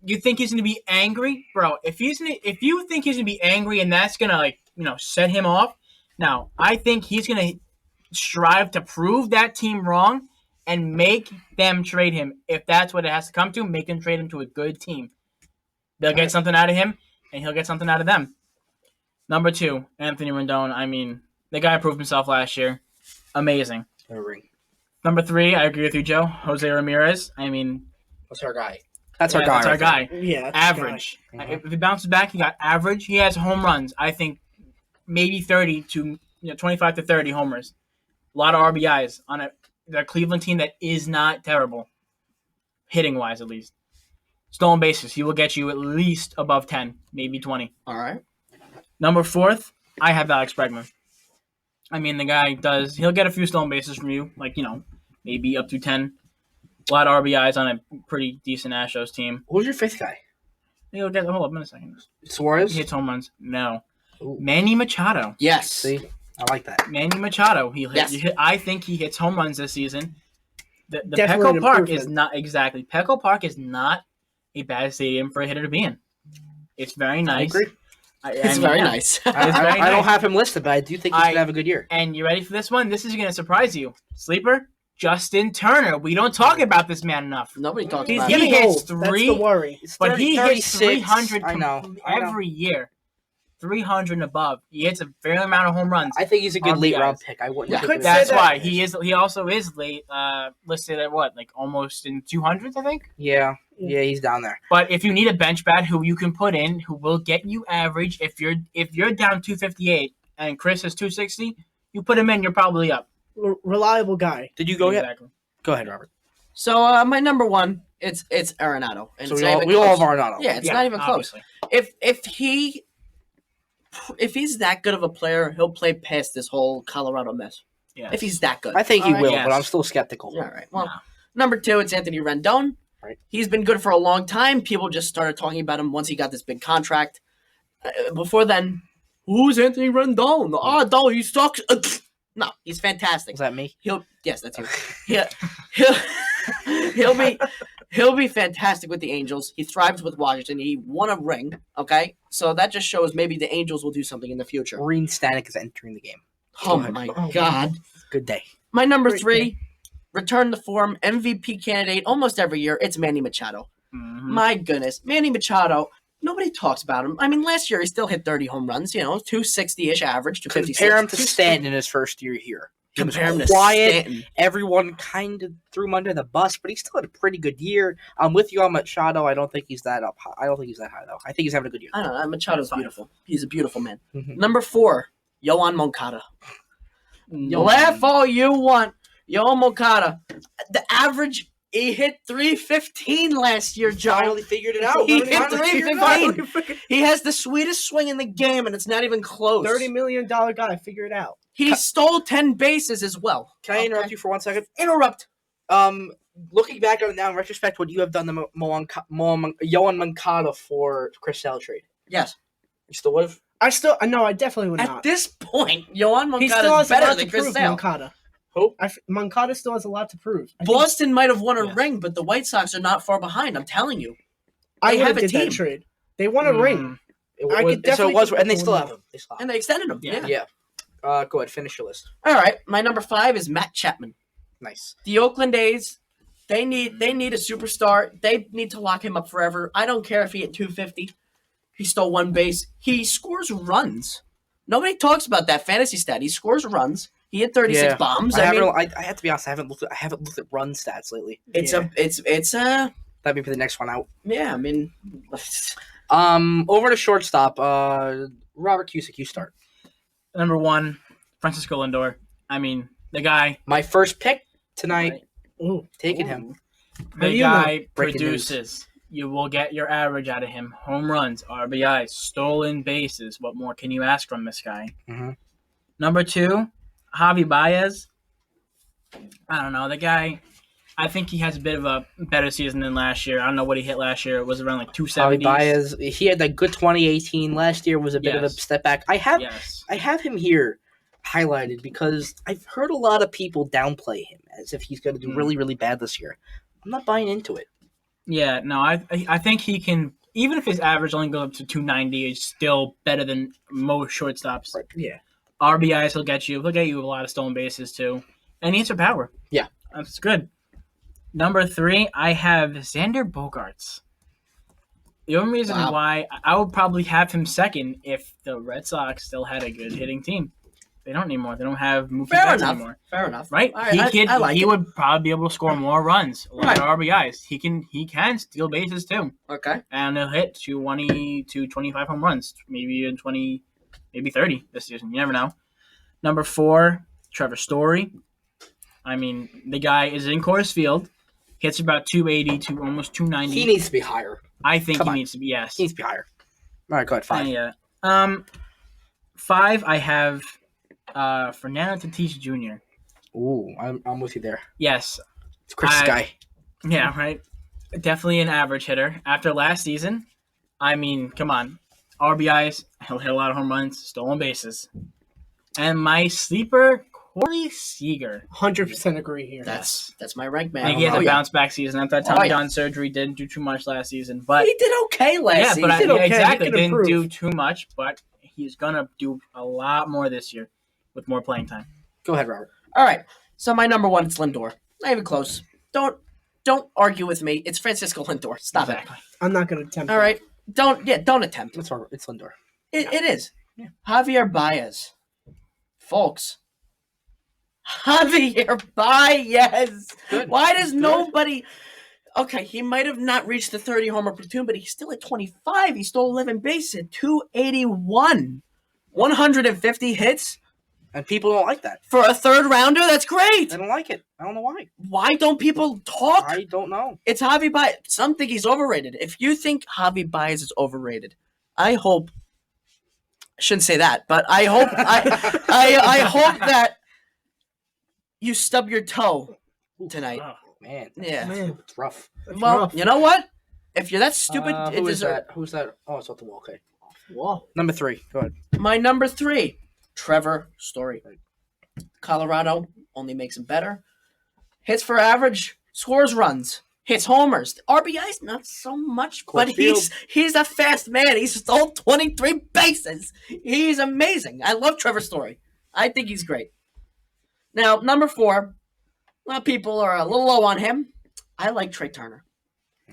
You think he's gonna be angry, bro? If you think he's gonna be angry and that's gonna set him off, now I think he's gonna strive to prove that team wrong and make them trade him. If that's what it has to come to, make them trade him to a good team. They'll get something out of him, and he'll get something out of them. Number 2, Anthony Rendon. I mean, the guy proved himself last year. Amazing. Number 3, I agree with you, Joe. Jose Ramirez. I mean, That's our guy. That's our guy. That's our right guy. Yeah, that's Average. Mhm. If he bounces back, he got average. He has home runs. I think maybe 30 to 25 to 30 homers. A lot of RBIs on the Cleveland team that is not terrible, hitting wise at least. Stolen bases. He will get you at least above 10, maybe 20. All right. Number 4th, I have Alex Bregman. I mean, the guy he'll get a few stolen bases from you, maybe up to 10. A lot of RBIs on a pretty decent Astros team. Who's your 5th guy? He'll get, hold up in a second. Suarez? He hits home runs. No. Ooh. Manny Machado. Yes. See? I like that. Manny Machado. Yes. I think he hits home runs this season. The Definitely Petco an Park improvement. is not exactly. Petco Park is not a bad stadium for a hitter to be in. It's very I nice. agree. It's very nice. It's very I don't nice. have him listed, but I do think he's going to have a good year. And you ready for this one? This is going to surprise you. Sleeper, Justin Turner. We don't talk about this man enough. Nobody talks He's about He it. getting hits old. That's three- the worry. It's But he hits 36. 300 I know. every year. 300 and above. He hits a fair amount of home runs. I think he's a good RBIs. late round pick. I wouldn't. Yeah. take Could him say as- That's that- why he also is late listed at what, like almost in 200s, I think. Yeah, he's down there. But if you need a bench bat who you can put in, who will get you average, if you're down 258 and Chris is 260, you put him in, you're probably up. Reliable guy. Did you go yet? Exactly. Go ahead, Robert. So my number one, it's Arenado. And So it's we not all, even we all close. have Arenado. Yeah, it's Yeah, not even close. obviously. If he's that good of a player, he'll play past this whole Colorado mess. Yes. If he's that good. I think he All right. will, Yes. but I'm still skeptical. All right. Well, No. number two, it's Anthony Rendon. Right. He's been good for a long time. People just started talking about him once he got this big contract. Before then, who's Anthony Rendon? Oh, no, he sucks. No, he's fantastic. Is that me? Yes, that's you. He'll be fantastic with the Angels. He thrives with Washington. He won a ring. Okay, so that just shows maybe the Angels will do something in the future. Green Static is entering the game. Oh Go ahead. my Oh. God! Good day. My number Great 3, return to form, MVP candidate almost every year. It's Manny Machado. Mhm. My goodness, Manny Machado. Nobody talks about him. I mean, last year he still hit 30 home runs. 260-ish average, 256. Compare him to Stanton in his first year here. He was Compare him to quiet. Stanton. Everyone kind of threw him under the bus, but he still had a pretty good year. I'm with you on Machado. I don't think he's that up. I don't think he's that high though. I think he's having a good year. I don't know. Machado's Fine. beautiful. He's a beautiful man. Mhm. Number 4, Yohan Moncada. No. Laugh all you want. Yohan Moncada. The average, he hit 315 last year, Joe. Finally figured it out. He Finally hit figured it 315. out. He has the sweetest swing in the game, and it's not even close. $30 million guy. Figure it out. He stole 10 bases as well. Can I interrupt Okay. you for 1 second? Interrupt. Looking back on it now in retrospect, what you have done to Yohan Moncada for Chris Sale trade, Yes. you still would have. I definitely would At not. this point, Yohan He still Moncada is has a better lot than to Chris prove, Sale. Moncada. Who? Moncada still has a lot to prove. I think Boston might have won a Yes. ring, but the White Sox are not far behind. I'm telling you. I they would have have a did that team. trade. They won a ring. Mm. I could So definitely it was, think and they they still won have that. him. They still have And him. they extended him. Yeah. Yeah. Yeah. Go ahead. Finish your list. All right. My number 5 is Matt Chapman. Nice. The Oakland A's, they need a superstar. They need to lock him up forever. I don't care if he hit 250. He stole 1 base. He scores runs. Nobody talks about that fantasy stat. He scores runs. He hit 36 Yeah. bombs. I, I mean, I have to be honest. I haven't looked at run stats lately. it's a That'd be for the next one out. yeah. I mean, Over to shortstop. Robert Cusick, you start. Number 1, Francisco Lindor. I mean, the guy, My first pick tonight. Ooh. Taking him. How do the you know? guy Breaking news. produces. You will get your average out of him. Home runs, RBIs, stolen bases. What more can you ask from this guy? Mhm. Number 2, Javi Baez. I don't know. The guy, I think he has a bit of a better season than last year. I don't know what he hit last year. It was around like 270. Javi Baez. He had that good 2018. Last year was a bit of a Yes. step back. I have him here highlighted because I've heard a lot of people downplay him as if he's going to do Mm. really, really bad this year. I'm not buying into it. Yeah, no, I think he can. Even if his average only goes up to 290, it's still better than most shortstops. Right. Yeah. RBIs he'll get you. He'll get you a lot of stolen bases too, and he hits for power. Yeah. That's good. Number 3, I have Xander Bogaerts. The only reason Wow. why I would probably have him second if the Red Sox still had a good hitting team. They don't anymore. They don't have Mookie fair Betts enough. anymore. Fair enough. Right? All right, He I like he it. would probably be able to score more runs, a lot Right. of RBIs. He can steal bases too, Okay. and he'll hit 20 to 25 home runs, maybe in 20, maybe 30 this season. You never know. Number 4, Trevor Story. I mean, the guy is in Coors Field, hits about 280 to almost 290. He needs to be higher. I think Come he on. needs to be, yes. He needs to be higher. All right, go ahead. 5. Yeah. 5, I have Fernando Tatis Jr. Ooh, I'm with you there. Yes. It's Chris's I- guy. Yeah, right. Definitely an average hitter. After last season, I mean, come on. RBIs, he'll hit a lot of home runs, stolen bases. And my sleeper, Corey Seager. 100% agree here. That's my rank, I man. think he has Oh, a yeah. bounce back season. I thought Oh, Tommy yeah. John surgery didn't do too much last season, but He did okay last yeah, season. but did okay. He exactly can didn't improve. do too much. But he's gonna do a lot more this year with more playing time. Go ahead, Robert. All right. So my number one, it's Lindor. Not even close. Don't argue with me. It's Francisco Lindor. Stop Exactly. I'm not going to attempt it. All right. Don't attempt. It's Lindor. It is. Yeah. Javier Baez. Folks. Javier Baez. Good. Why does Good. nobody... Okay, he might have not reached the 30 homer platoon, but he's still at 25. He stole 11 bases at 281. 150 hits And people don't like that. for a third rounder? That's great. They don't like it. I don't know why. Why don't people talk? I don't know. It's Javi Baez. Some think he's overrated. If you think Javi Baez is overrated, I hope... I shouldn't say that, but I hope I hope that you stub your toe tonight. Oh. Man. Yeah. Man, It's rough. that's Well, rough. you know what? If you're that stupid, it Who is deserves... that? Who's that? Oh, it's off the wall. Okay. Whoa. Number 3. Go ahead. My number 3, Trevor Story. Colorado only makes him better. Hits for average, scores runs, hits homers. RBIs, not so much, but Coors he's a fast man. He stole 23 bases. He's amazing. I love Trevor Story. I think he's great. Now, number 4, a lot of people are a little low on him. I like Trey Turner.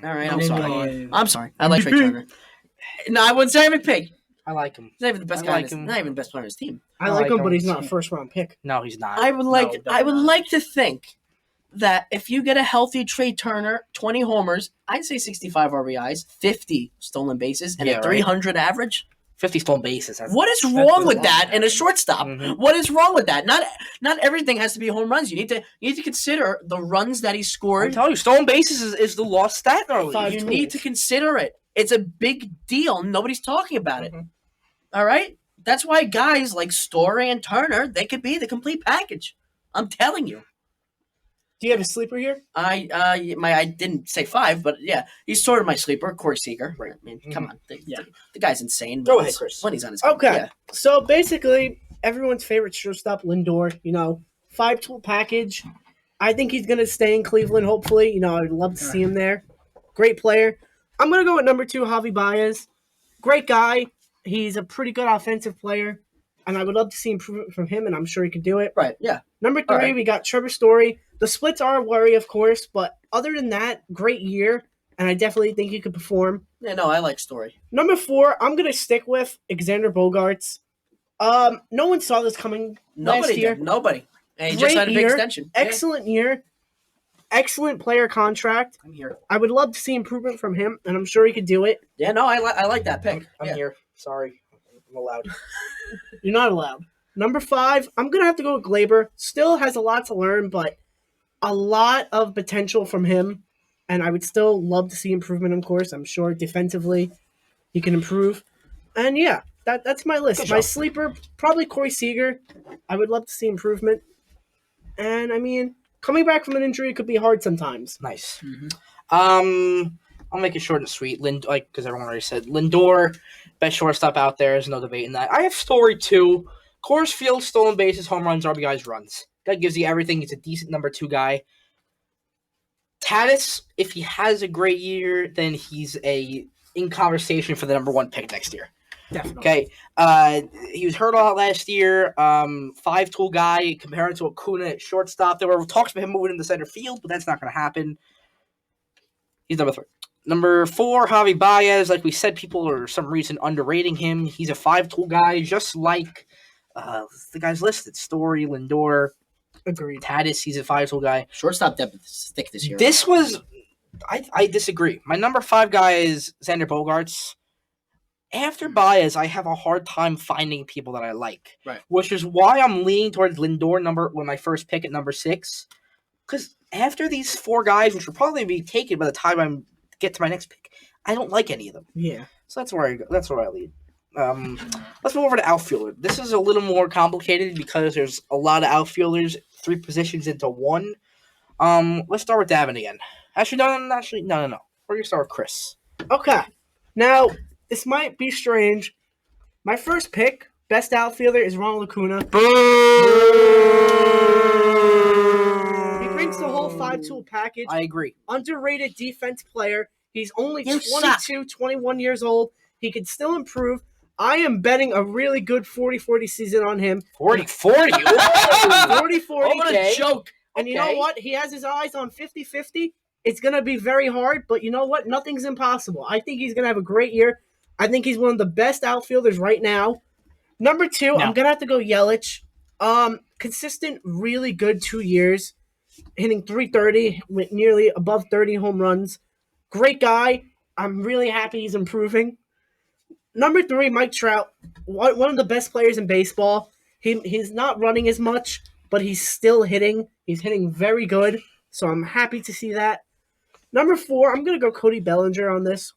All right, I'm sorry. I'm sorry. I like Trey Turner. No, I wouldn't say MVP. I like him. He's not even the best I guy. like Not him. even the best player on his team. I I like like him, but him. he's not a first round pick. No, he's not. I would like. definitely I would not. like to think that if you get a healthy Trey Turner, 20 homers, I'd say 65 RBIs, 50 stolen bases, and Yeah, a right. 300 average. 50 stolen bases. That's- What is That's wrong a with lot. that in a shortstop? Mhm. What is wrong with that? Not everything has to be home runs. You need to consider the runs that he I'm scored. telling you, stolen bases is the lost stat in our league. Five You tools. need to consider it. It's a big deal. Nobody's talking about it. Mhm. All right? That's why guys like Story and Turner, they could be the complete package. I'm telling you. Do you have a sleeper here? I didn't say 5, but yeah, he's sort of my sleeper, Corey Seager. Right. I mean, come on, Yeah. the guy's insane. Go when ahead, he's- Chris. When he's on his game. Okay. Yeah. So basically, everyone's favorite shortstop, Lindor, 5-tool package. I think he's going to stay in Cleveland, hopefully. I'd love to see him there. Great player. I'm going to go with number 2, Javi Baez. Great guy. He's a pretty good offensive player, and I would love to see improvement from him, and I'm sure he can do it. Right. Yeah. Number 3, All right. we got Trevor Story. The splits are a worry, of course, but other than that, great year, and I definitely think he could perform. Yeah. No, I like Story. Number 4, I'm going to stick with Xander Bogaerts. No one saw this coming last Nobody year. did. Nobody. And he Great just had a big year. extension. Yeah, Excellent year. Excellent player contract. I'm here. I would love to see improvement from him, and I'm sure he could do it. Yeah. No, I like that pick. I'm Yeah. here. Sorry. I'm allowed. You're not allowed. Number 5, I'm going to have to go with Glaber. Still has a lot to learn, but a lot of potential from him, and I would still love to see improvement, of course. I'm sure defensively he can improve. And yeah, that's my list. Good My job. sleeper, probably Corey Seager. I would love to see improvement. And I mean, coming back from an injury could be hard sometimes. Nice. Mhm. I'll make it short and sweet. Because everyone already said Lindor, best shortstop out there. There's no debating that. I have Story too. Coors Field, stolen bases, home runs, RBIs, runs. That gives you everything. He's a decent number 2 guy. Tatis, if he has a great year, then he's in conversation for the number 1 pick next year. Definitely. Okay. He was hurt a lot last year. 5-tool guy, comparing to Acuna at shortstop. There were talks about him moving into center field, but that's not going to happen. He's number 3. Number 4, Javi Baez. Like we said, people are for some reason underrating him. He's a 5-tool guy, just like the guys listed. Story, Lindor, Agreed. Tatis. He's a 5-tool guy. Shortstop depth is thick this year. This was... I disagree. My number 5 guy is Xander Bogaerts. After Baez, I have a hard time finding people that I like. Right. Which is why I'm leaning towards Lindor when my first pick at number 6. Because after these 4 guys, which will probably be taken by the time I get to my next pick, I don't like any of them. Yeah. So that's where I go. That's where I lead. Let's move over to outfielder. This is a little more complicated because there's a lot of outfielders, 3 positions into 1. Let's start with Davin again. Actually, no. We're gonna start with Chris. Okay. Now, this might be strange. My first pick Best outfielder is Ronald Acuna. He brings the whole 5-tool package. I agree. Underrated defense player. He's only You 22, 21 years old. He can still improve. I am betting a really good 40-40 season on him. 40-40. 40-40. What a joke. And you know Okay. what? He has his eyes on 50-50. It's going to be very hard, but you know what? Nothing's impossible. I think he's going to have a great year. I think he's one of the best outfielders right now. Number 2, I'm going to have to go Yelich. Consistent, really good 2 years. Hitting .330 with nearly above 30 home runs. Great guy. I'm really happy he's improving. Number 3, Mike Trout. One of the best players in baseball. He's not running as much, but he's still hitting. He's hitting very good, so I'm happy to see that. Number 4, I'm going to go Cody Bellinger on this.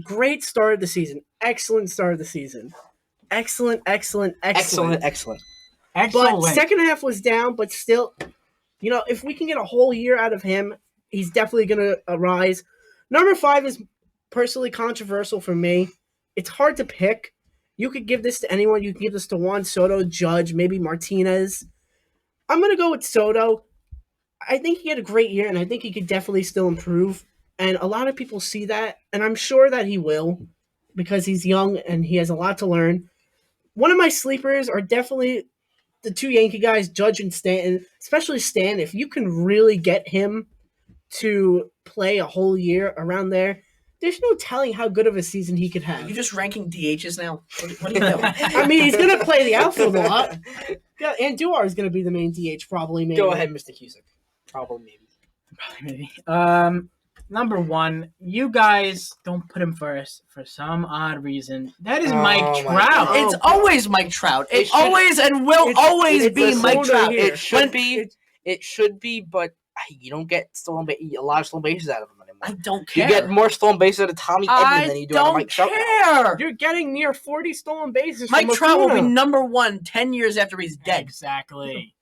Great start of the season. Excellent start of the season. Excellent. Excellent. But second half was down, but still, if we can get a whole year out of him, he's definitely going to rise. Number 5 is personally controversial for me. It's hard to pick. You could give this to anyone. You could give this to Juan Soto, Judge, maybe Martinez. I'm going to go with Soto. I think he had a great year, and I think he could definitely still improve. And a lot of people see that, and I'm sure that he will because he's young and he has a lot to learn. One of my sleepers are definitely the 2 Yankee guys, Judge and Stanton, especially Stan. If you can really get him to play a whole year around there, there's no telling how good of a season he could Are have. you just ranking DHs now? What are you doing? I mean, he's going to play the outfield a lot. Yeah, and Duar is going to be the main DH probably. Maybe. Go ahead, Mr. Cusick. Probably maybe. Number 1, you guys don't put him first for some odd reason. That is Mike my Trout. God. It's always Mike Trout. It should- always and will always it's be a Mike Soto Trout. here. It should be, but you don't get a lot of stolen bases out of him anymore. I don't You care. get more stolen bases out of Tommy Edman than you do out of don't Mike Trout. care. You're getting near 40 stolen bases. Mike from Trout will be Acuna. number 1 10 years after he's dead. Exactly.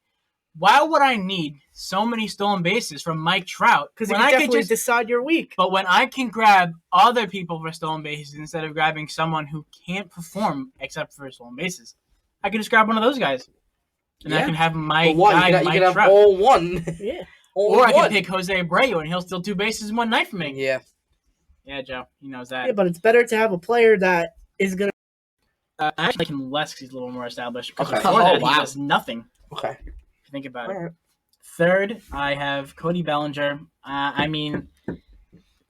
Why would I need so many stolen bases from Mike Trout? Because he when can I could definitely just, decide your week. but when I can grab other people for stolen bases instead of grabbing someone who can't perform except for stolen bases, I can just grab one of those guys, and I Yeah. can have my But what? guy, You Mike can have Trout. all one. Yeah. All Or I one. can pick Jose Abreu, and he'll steal 2 bases in one night for me. Yeah. Yeah, Joe, he knows that. Yeah, but it's better to have a player that is going to. I actually like him less because he's a little more established. Because Okay. before Oh, that, wow. he does nothing. Okay. If you think about All it. right. Third, I have Cody Bellinger. I mean,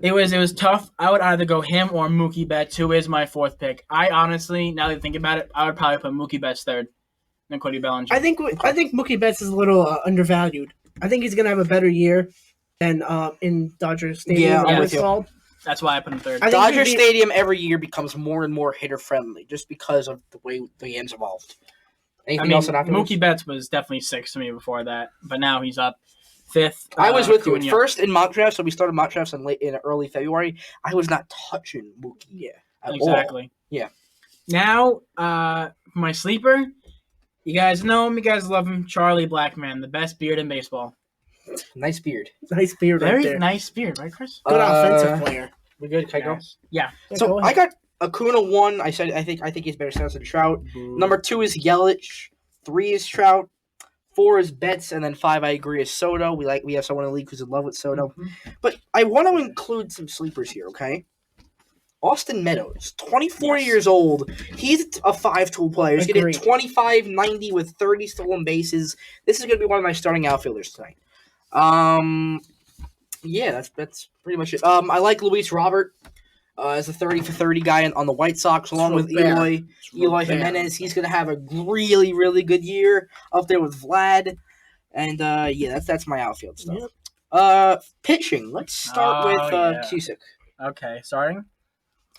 it was tough. I would either go him or Mookie Betts, who is my 4th pick. I honestly, now that I think about it, I would probably put Mookie Betts 3rd than Cody Bellinger. I think Mookie Betts is a little undervalued. I think he's going to have a better year than in Dodger Stadium. Yeah, or I'm what with it's you. called. That's why I put him 3rd. I think Dodger he'd be- Stadium every year becomes more and more hitter friendly just because of the way the game's evolved. Anything I mean, else on that? Mookie Betts was definitely 6th to me before that, but now he's up 5th. I was with you at Acuna. first in mock drafts, so we started mock drafts in early February. I was not touching Mookie. Yeah. At all. Exactly. Yeah. Now, my sleeper, you guys know him, you guys love him, Charlie Blackmon, the best beard in baseball. Nice beard. Nice beard right Very there. nice beard, right, Chris? Good offensive player. We good? Can I go? Yes. Yeah. Yeah, So go I ahead. got Acuna 1. I think he's better stats than Trout. Number 2 is Yelich. 3 is Trout. 4 is Betts, and then 5 I agree is Soto. We have someone in the league who's in love with Soto. But I want to include some sleepers here, okay? Austin Meadows, 24 Yes. years old. He's a 5-tool player. He's going to Agreed. hit 25-90 with 30 stolen bases. This is going to be one of my starting outfielders tonight. Yeah, that's pretty much it. I like Luis Robert as a 30-for-30 guy on the White Sox, along with Robert. Eloy Jimenez. He's going to have a really, really good year up there with Vlad. And, yeah, that's my outfield stuff. Pitching. Let's start Oh, with yeah. Cusick. Okay, starting.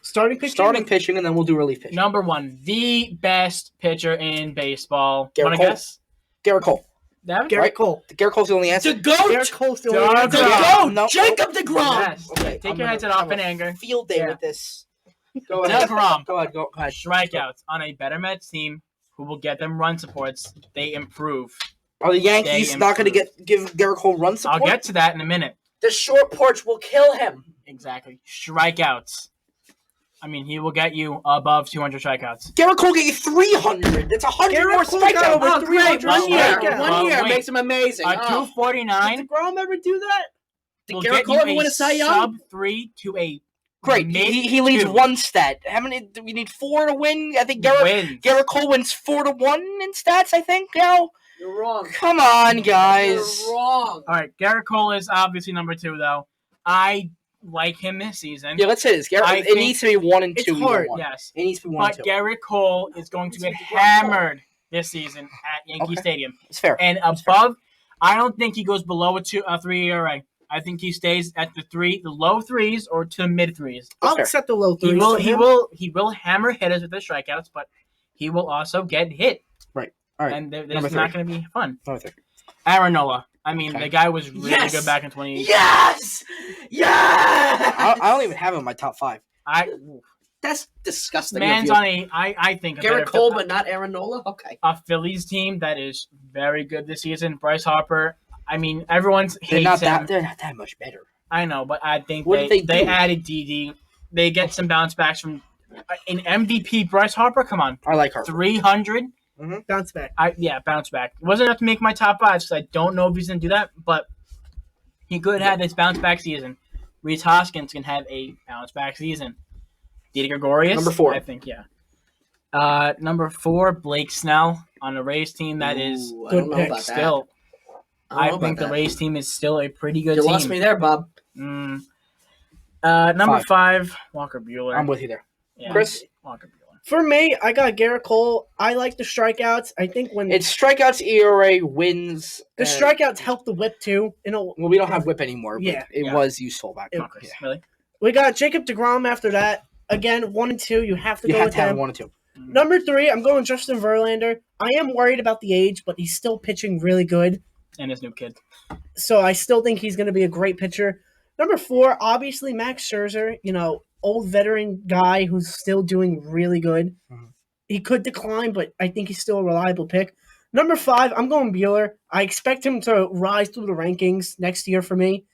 Starting pitching. Starting pitching, and then we'll do relief pitching. Number 1, the best pitcher in baseball. Garrett Want to Cole. guess? Garrett Cole. David? Garrett Right? Cole. Garrett Cole's the only answer. The GOAT! Garrett Cole's the only Dog- answer. The Yeah. GOAT! No. Jacob DeGrom! Yes. Okay, Take I'm your gonna- heads off I'm in a anger. Field day Yeah. with this. Go ahead. DeGrom. Go ahead. Go ahead. Strikeouts on a better Mets team who will get them run supports. They improve. Are the Yankees They not going to improve. give Garrett Cole run support? I'll get to that in a minute. The short porch will kill him. Exactly. Strikeouts. I mean, he will get you above 200 strikeouts. Garrett Cole get you 300. That's 100 Garrett more Cole got strikeouts. over Oh, great. 300 One year. strikeouts. One year Wait. makes him amazing. A Oh. 249 Did DeGrom ever do that? Did will Garrett get Cole you ever a win a Cy Young? sub 3 to 8. Great. He leads Mid-two. one stat. How many? Do we need 4 to win? I think Wins. Garrett Cole wins 4-1 in stats. I think now. You're wrong. Come on, guys. You're wrong. All right, Garrett Cole is obviously number 2, though. I like him this season. Yeah, let's say this. Garrett, I it think needs to be 1 and it's 2. hard. One. Yes. It needs to be 1 and But 2. Garrett Cole is going to get It's a great call. hammered this season at Yankee Okay. Stadium. It's fair. And above, I don't think he goes below a 3 ERA. I think he stays at the low 3s or to mid 3s. I'll fair. accept the low He threes. will for he him. will hammer hitters with his strikeouts, but he will also get hit. All right. And Number there's not going to be fun. Number 3. Aaron Nola. I mean, Okay. the guy was really Yes! good back in 2018. Yes! Yes! I don't even have him in my top 5. That's disgusting. Man's of you. on I think a Garrett better- Cole, but not Aaron Nola? Okay. a Phillies team that is very good this season. Bryce Harper. I mean, everyone's They're hates not him. they're not that much better. I know, but I think What did they they do? added DD. They get some bounce backs from an MVP. Bryce Harper, come on, I like her. 300. Bounce back. Bounce back. It wasn't enough to make my top 5 because I don't know if he's gonna do that, but he could have this bounce back season. Reese Hoskins can have a bounce back season. Didi Gregorius, Number 4. I think, yeah. Number 4, Blake Snell on a Rays team that is Ooh, I good don't know pick. about that. still. I I don't know think about the that. Rays team is still a pretty good You team. lost me there, Bob. Mm. Number 5, Walker Bueller. I'm with you there. Yeah, Chris? Walker Bueller. For me, I got Garrett Cole. I like the strikeouts. I think when It's strikeouts, ERA, wins. the and- strikeouts help the whip too. Well, we don't have whip anymore. But Yeah. it Yeah. was useful back then. Come on, Chris. Yeah. Really? We got Jacob DeGrom after that. Again, 1 and 2. You have to You go have with to have him. 1 and 2. Number 3, I'm going Justin Verlander. I am worried about the age, but he's still pitching really good. And his new kid. So I still think he's going to be a great pitcher. Number 4, obviously Max Scherzer. Old veteran guy who's still doing really good. Mhm. He could decline, but I think he's still a reliable pick. Number 5, I'm going Bueller. I expect him to rise through the rankings next year for me.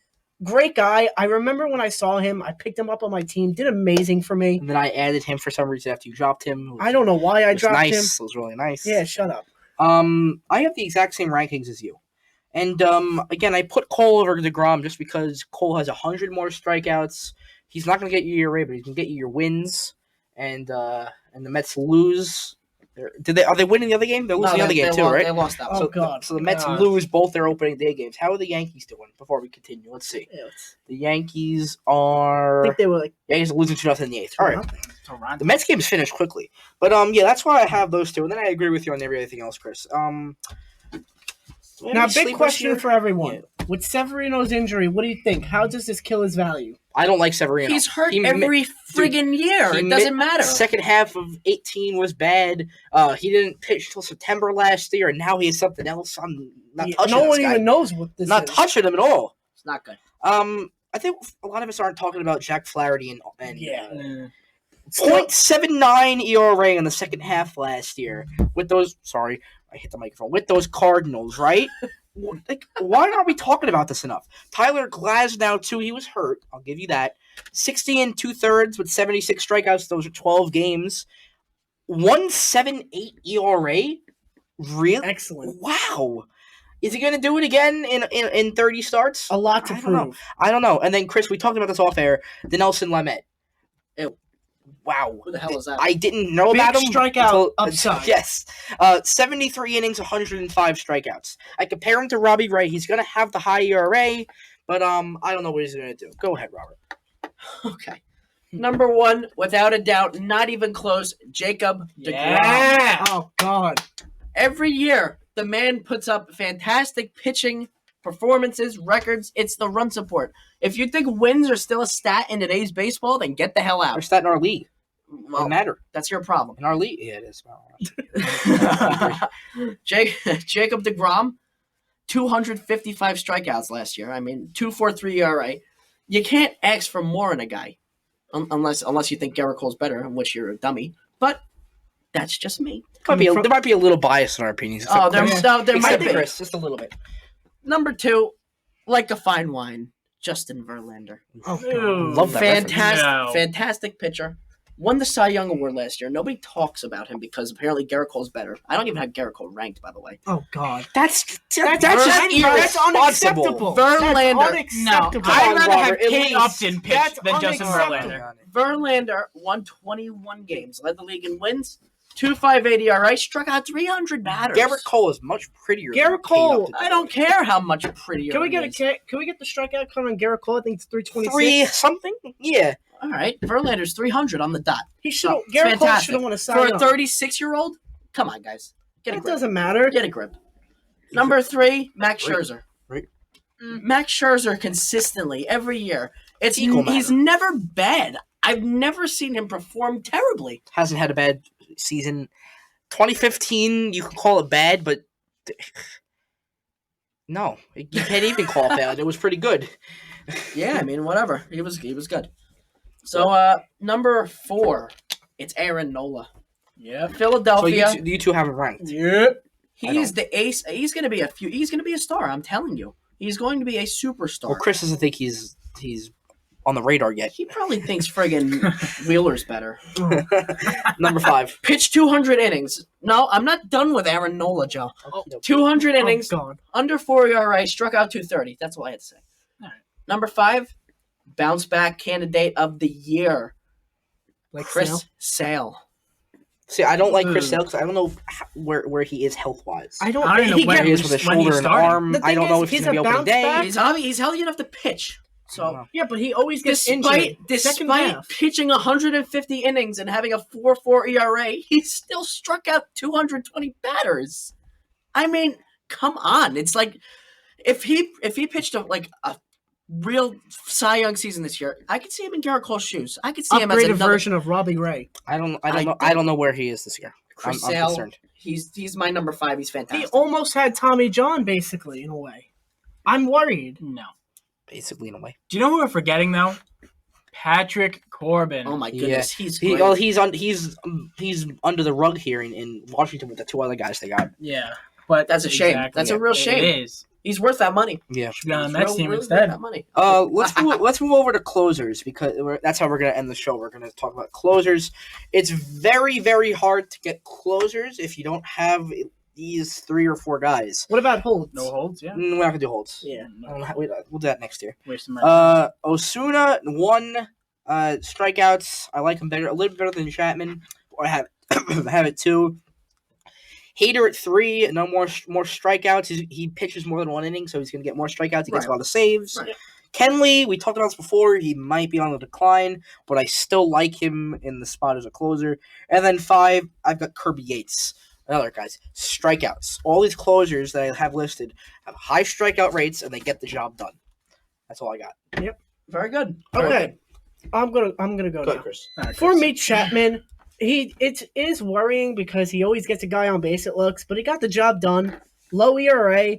Great guy. I remember when I saw him, I picked him up on my team. Did amazing for me. And then I added him for some reason after you dropped him. It was- I don't know why I it was dropped nice. him. It was really nice. Yeah, shut up. I have the exact same rankings as you. And again, I put Cole over DeGrom just because Cole has 100 more strikeouts. He's not going to get you your ERA, but he can get you your wins. And the Mets lose. Are they winning the other game? They're losing the other game too, right? They lost that one. Oh, God. So the Mets God. lose both their opening day games. How are the Yankees doing? Before we continue, let's see. Yeah, The Yankees I are think they were like, Yankees are losing 2-0 in the 8th. All right. Toronto. The Mets game is finished quickly, but yeah, that's why I have those two, and then I agree with you on everything else, Chris. now, any big sleepers question here? for everyone. With Severino's injury, what do you think? How does this kill his value? I don't like Severino. He's hurt He mi- every friggin' year. he It doesn't matter. Second half of 18 was bad. He didn't pitch until September last year, and now he has something else. I'm not touching no this one guy. even knows what this Not is. touching him at all. It's not good. I think a lot of us aren't talking about Jack Flaherty and Yeah. Mm. 0.79 ERA in the second half last year with those. Sorry, I hit the microphone with those Cardinals, right? Like, why aren't we talking about this enough? Tyler Glasnow too. He was hurt. I'll give you that. 60 2/3 with 76 strikeouts. Those are 12 games. 1.78 ERA. Really? Excellent. Wow. Is he going to do it again in 30 starts? A lot to I don't know. prove. I don't know. And then, Chris, we talked about this off air. Denelson Lamet. Ew. Wow. Who the hell is that? I didn't know Big about him. strikeout upside. Yes. 73 innings, 105 strikeouts. I compare him to Robbie Ray. He's going to have the high ERA, but I don't know what he's going to do. Go ahead, Robert. Okay. Number 1, without a doubt, not even close, Jacob DeGrom. Yeah. Oh, God. Every year, the man puts up fantastic pitching performances, records. It's the run support. If you think wins are still a stat in today's baseball, then get the hell Or out. stat in our league. It Well, matter. that's your problem. In our league. Yeah, it is. Jacob DeGrom, 255 strikeouts last year. I mean, 2.43 ERA. You can't ask for more in a guy, unless you think Garrett Cole's better, in which you're a dummy. But that's just me. There might be a little bias in our opinions. Oh, there Except might be. Chris, just a little bit. Number 2, like a fine wine, Justin Verlander. Oh, Ew. Love that reference. Fantastic, No. fantastic pitcher. Won the Cy Young Award last year. Nobody talks about him because apparently Garrett Cole's better. I don't even have Garrett Cole ranked, by the way. Oh God, That's that's irresponsible. unacceptable. Verlander. That's No, unacceptable. I'd on, rather Robert, have at Kate least Upton pitch that's than Justin unacceptable. Verlander. Verlander won 21 games, led the league in wins, 2.58 ERA, struck out 300 batters. Garrett Cole is much prettier. Garrett than Kate Cole, Upton. I don't care how much prettier. Can we he get is. can we get the strikeout count on Garrett Cole? I think it's 326. 3 something. Yeah. All right, Verlander's 300 on the dot. He should. Oh, Garrett Cole fantastic. should have won a Cy For a Young. 36-year-old? Come on, guys. Get a It grip. doesn't matter. Get a grip. Number 3, Max Right. Scherzer. Right. Max Scherzer consistently every year. Equal He's matter. never bad. I've never seen him perform terribly. Hasn't had a bad season. 2015, you can call it bad, but no, you can't even call it bad. It was pretty good. Yeah, I mean, whatever. He was good. So, number 4, it's Aaron Nola. Yep. So Philadelphia. you two have it ranked. Yep. He's the ace. He's gonna be a star. I'm telling you. He's going to be a superstar. Well, Chris doesn't think he's on the radar yet. He probably thinks friggin' Wheeler's better. Number 5. Pitch 200 innings. No, I'm not done with Aaron Nola, Joe. 200 innings, Oh, God. under 4 ERA, struck out 230. That's all I had to say. All right. Number 5, bounce back candidate of the year, Like Chris Sale? Sale. See, I don't like Chris Ooh. Sale because I don't know where he is health wise. I don't. I don't know he where Where he gets- is with his when he's shoulder and starting. arm. The I don't thing know is, if he's he's gonna be a opening bounce day. back. He's healthy enough to pitch. I don't So know. Yeah, but he always gets despite injured. Second half. pitching 150 innings and having a 4.4 ERA, he still struck out 220 batters. I mean, come on. It's like if he pitched a real Cy Young season this year, I could see him in Garrett Cole's shoes. I could see him as Upgraded another. version of Robbie Ray. I don't I know. I don't know where he is this year. I'm Chris Sale, concerned. he's my number 5. He's He fantastic. almost had Tommy John, basically, in a way. I'm worried. No. Basically, in a way. Do you know who we're forgetting though? Patrick Corbin. Oh my Yeah. goodness, he's He, great. well, he's under the rug here in Washington with the 2 other guys they got. Yeah, but That's a shame. exactly. That's a real shame. It is. He's worth that money. Yeah. Should be on the He's Mets team really instead. worth that money. Let's move over to closers because that's how we're gonna end the show. We're gonna talk about closers. It's very, very hard to get closers if you don't have these 3 or 4 guys. What about Holtz? No holds. Yeah. We're not gonna do holds. Yeah. I don't know we'll do that next year. Waste some money. Osuna 1 strikeouts. I like him better, a little bit better than Chapman. Or I have have it 2. Hader at 3, no more strikeouts. He pitches more than 1 inning, so he's gonna get more strikeouts. He gets Right. a lot of saves. Right. Kenley, we talked about this before. He might be on the decline, but I still like him in the spot as a closer. And then 5, I've got Kirby Yates. Another guys, strikeouts. All these closers that I have listed have high strikeout rates, and they get the job done. That's all I got. Very good. Okay. I'm gonna go now. Chris. All right, For Chris. me, Chapman, it is worrying because he always gets a guy on base, it looks, but he got the job done. Low ERA.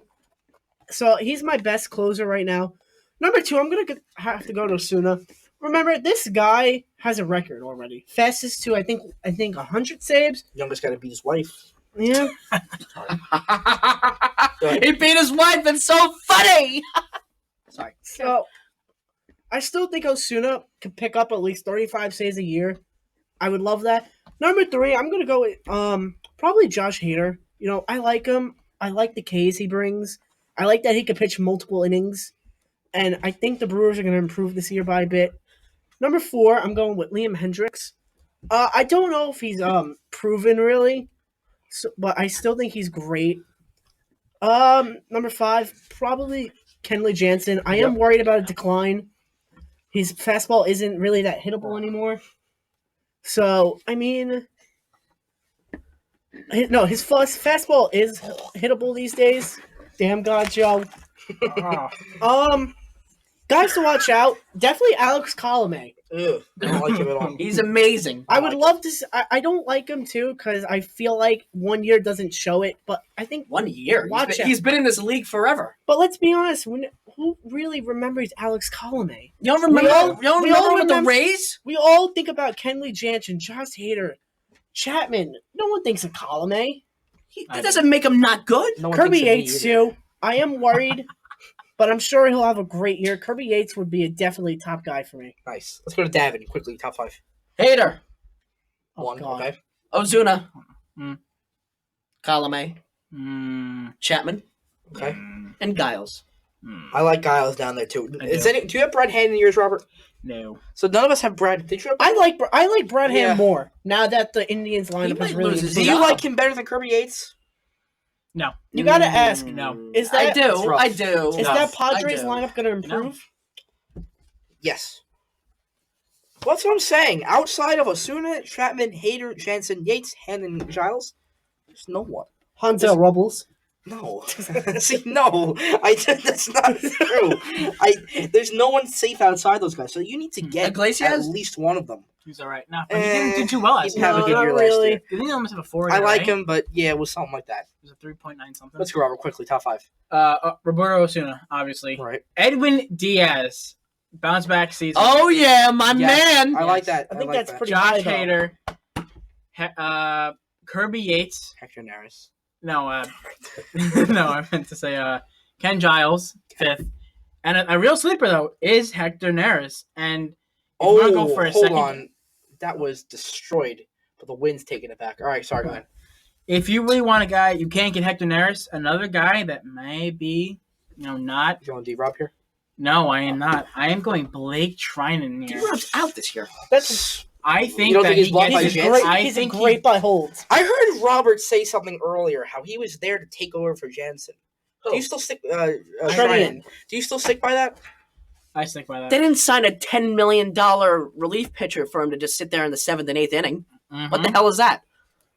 So he's my best closer right now. Number 2, I'm going to have to go to Osuna. Remember, this guy has a record already. Fastest to, I think 100 saves. Youngest guy to beat his wife. Yeah. He beat his wife. It's so funny. Sorry. So I still think Osuna could pick up at least 35 saves a year. I would love that. Number 3, I'm going to go with probably Josh Hader. You know, I like him. I like the Ks he brings. I like that he could pitch multiple innings. And I think the Brewers are going to improve this year by a bit. Number 4, I'm going with Liam Hendricks. I don't know if he's proven really, but I still think he's great. Number 5, probably Kenley Jansen. I am worried about a decline. His fastball isn't really that hittable anymore. So, I mean, no, his fastball is hittable these days. Damn God, Joe. Oh, Guys to watch out. Definitely Alex Colomé. Ugh, I don't like him at all. He's amazing. I would love to. I don't like him too because I feel like 1 year doesn't show it. But I think. 1 year. Watch out. He's been in this league forever. But let's be honest. Who really remembers Alex Colomé? You don't remember? all- you don't we all remember with the remember- Rays? We all think about Kenley Jansen, Josh Hader, Chapman. No one thinks of Colomé. That doesn't make him not good. No one Kirby thinks of me Yates either. too. I am worried, but I'm sure he'll have a great year. Kirby Yates would be a definitely top guy for me. Nice. Let's go to Davin quickly. Top 5. Hater, Oh, One. God. Okay. Ozuna. Mm. Colome. Chapman. Okay. And Giles. I like Giles down there too. I Do you have Brad Hand in yours, Robert? No. So none of us have Brad. Did you have? I like Brad Yeah. Hand more now that the Indians lineup might has really lose his Do improved. you Yeah. like him better than Kirby Yates? No. You gotta ask. No. Is I that do. It's rough. I do. is No. that Padres I do. lineup gonna improve? Yes. What's what I'm saying? Outside of Osuna, Chapman, Hader, Jansen, Yates, Hand, and Giles, there's no one. Hansel Robles. No. See, no. That's not true. There's no one safe outside those guys. So you need to get Iglesias? at least one of them. He's all right. No, but he didn't do too well He last didn't year. have a No, good not year last really. year. Didn't he almost have a 4? I like him, but yeah, it was something like that. It was a 3.9 something. Let's go, Robert, quickly. Top 5. Roberto Osuna, obviously. Right. Edwin Diaz, bounce back season. Oh yeah, my Yes. man. I like that. I think like that's that. pretty Josh high, though. Hader, Kirby Yates. Hector Neris. No, no, I meant to say Ken Giles, 5th. And a real sleeper, though, is Hector Neris. And if you want to go for a hold second, on. That was destroyed, but the wind's taking it back. All right, sorry, go ahead. if you really want a guy, you can't get Hector Neris. Another guy that may be, not. You going D-Rob here? No, I am not. I am going Blake Trinan here. D-Rob's out this year. That's I think You don't that think he's he blocked gets by his Jansen? great. I He's think a great by holds. I heard Robert say something earlier, how he was there to take over for Jansen. Who? Do you still stick Trinan. Trinan? Do you still stick by that? I stick by that. They didn't sign a $10 million relief pitcher for him to just sit there in the 7th and 8th inning. Mhm. What the hell is that?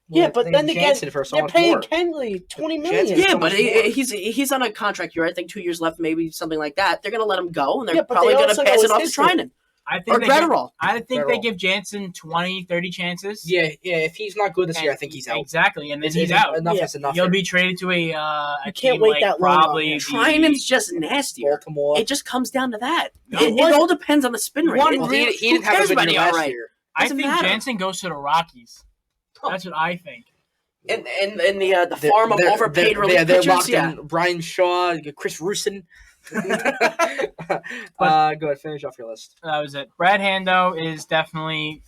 Yeah, Well, but they then need again, Jansen for so they're much paying more. Kenley $20 Jansen- million. so Yeah, much but more. he's on a contract year. I think 2 years left, maybe something like that. They're going to let him go, and they're Yeah, but probably they going to also pass know it off to his history. Trinan I think or they give, Gretterall. I think they Gretterall. give Jansen 20, 30 chances. Yeah. If he's not good this year, I And- think he's out. Exactly, and then It's- he's it's- out. Enough Yeah. is enough. He'll here. be traded to a You can't team wait like that long on probably him. the- Trinan's just nastier. Baltimore. It just comes down to that. No. It all depends on the spin rate. One It- Well, real- he who didn't have a cares good about year the last outright? year. I Doesn't think matter. Jansen goes to the Rockies. Oh. That's what I think. And the farm of overpaid relief they're pitchers. locked Yeah. in Brian Shaw, Chris Rusin. Go ahead, finish off your list. That was it. Brad Hando is definitely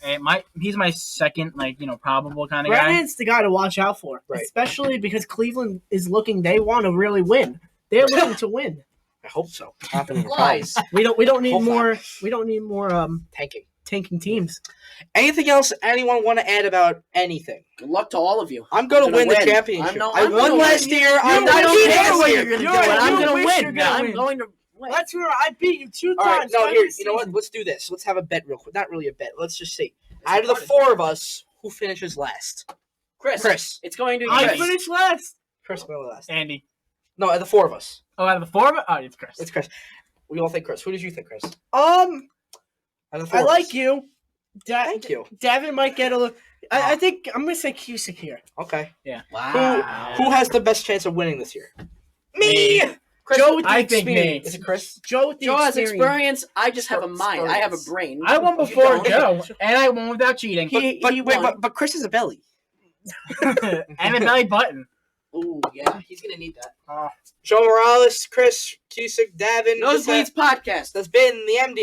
he's my second probable kind of guy. Bradman's the guy to watch out for, Right. especially because Cleveland is looking. They want to really win. They're looking to win. I hope so. Happening Lies. We don't need Hope not. more. We don't need more tanking. tanking teams. Anything else anyone want to add about anything? Good luck to all of you. I'm going to gonna win the win. championship. I'm I gonna won win. last year. I'm I not don't care this what year. you're going to do. You're- I'm you going to wish win. you're gonna I'm win. going to win. That's where I beat you 2 All right, times. no, every here. You know what? season. Let's do this. Let's have a bet real quick. Not really a bet. Let's just see. Out of the 4 of us, who finishes last? Chris. It's going to be I Chris. finished last. Chris will last. Andy. No, out of the 4 of us. Oh, out of the 4 of it? Oh, it's Chris. It's Chris. We all think Chris. Who did you think, Chris? I Out of the 4 of like us. you. Thank you. Davin might get a little. I think I'm gonna say Cusick here. Okay. Wow. Who has the best chance of winning this year? Me. Chris, Joe with the I think me. experience. Is it Chris? Joe with the Joe has experience. experience. I just have a mind. I have a brain. I won You before don't. Joe, and I won without cheating. He won. But Chris is a belly. and a belly button. Ooh, yeah. He's going to need that. Joe Morales, Chris, Cusick, Davin. Nosebleeds podcast. That's been the MD.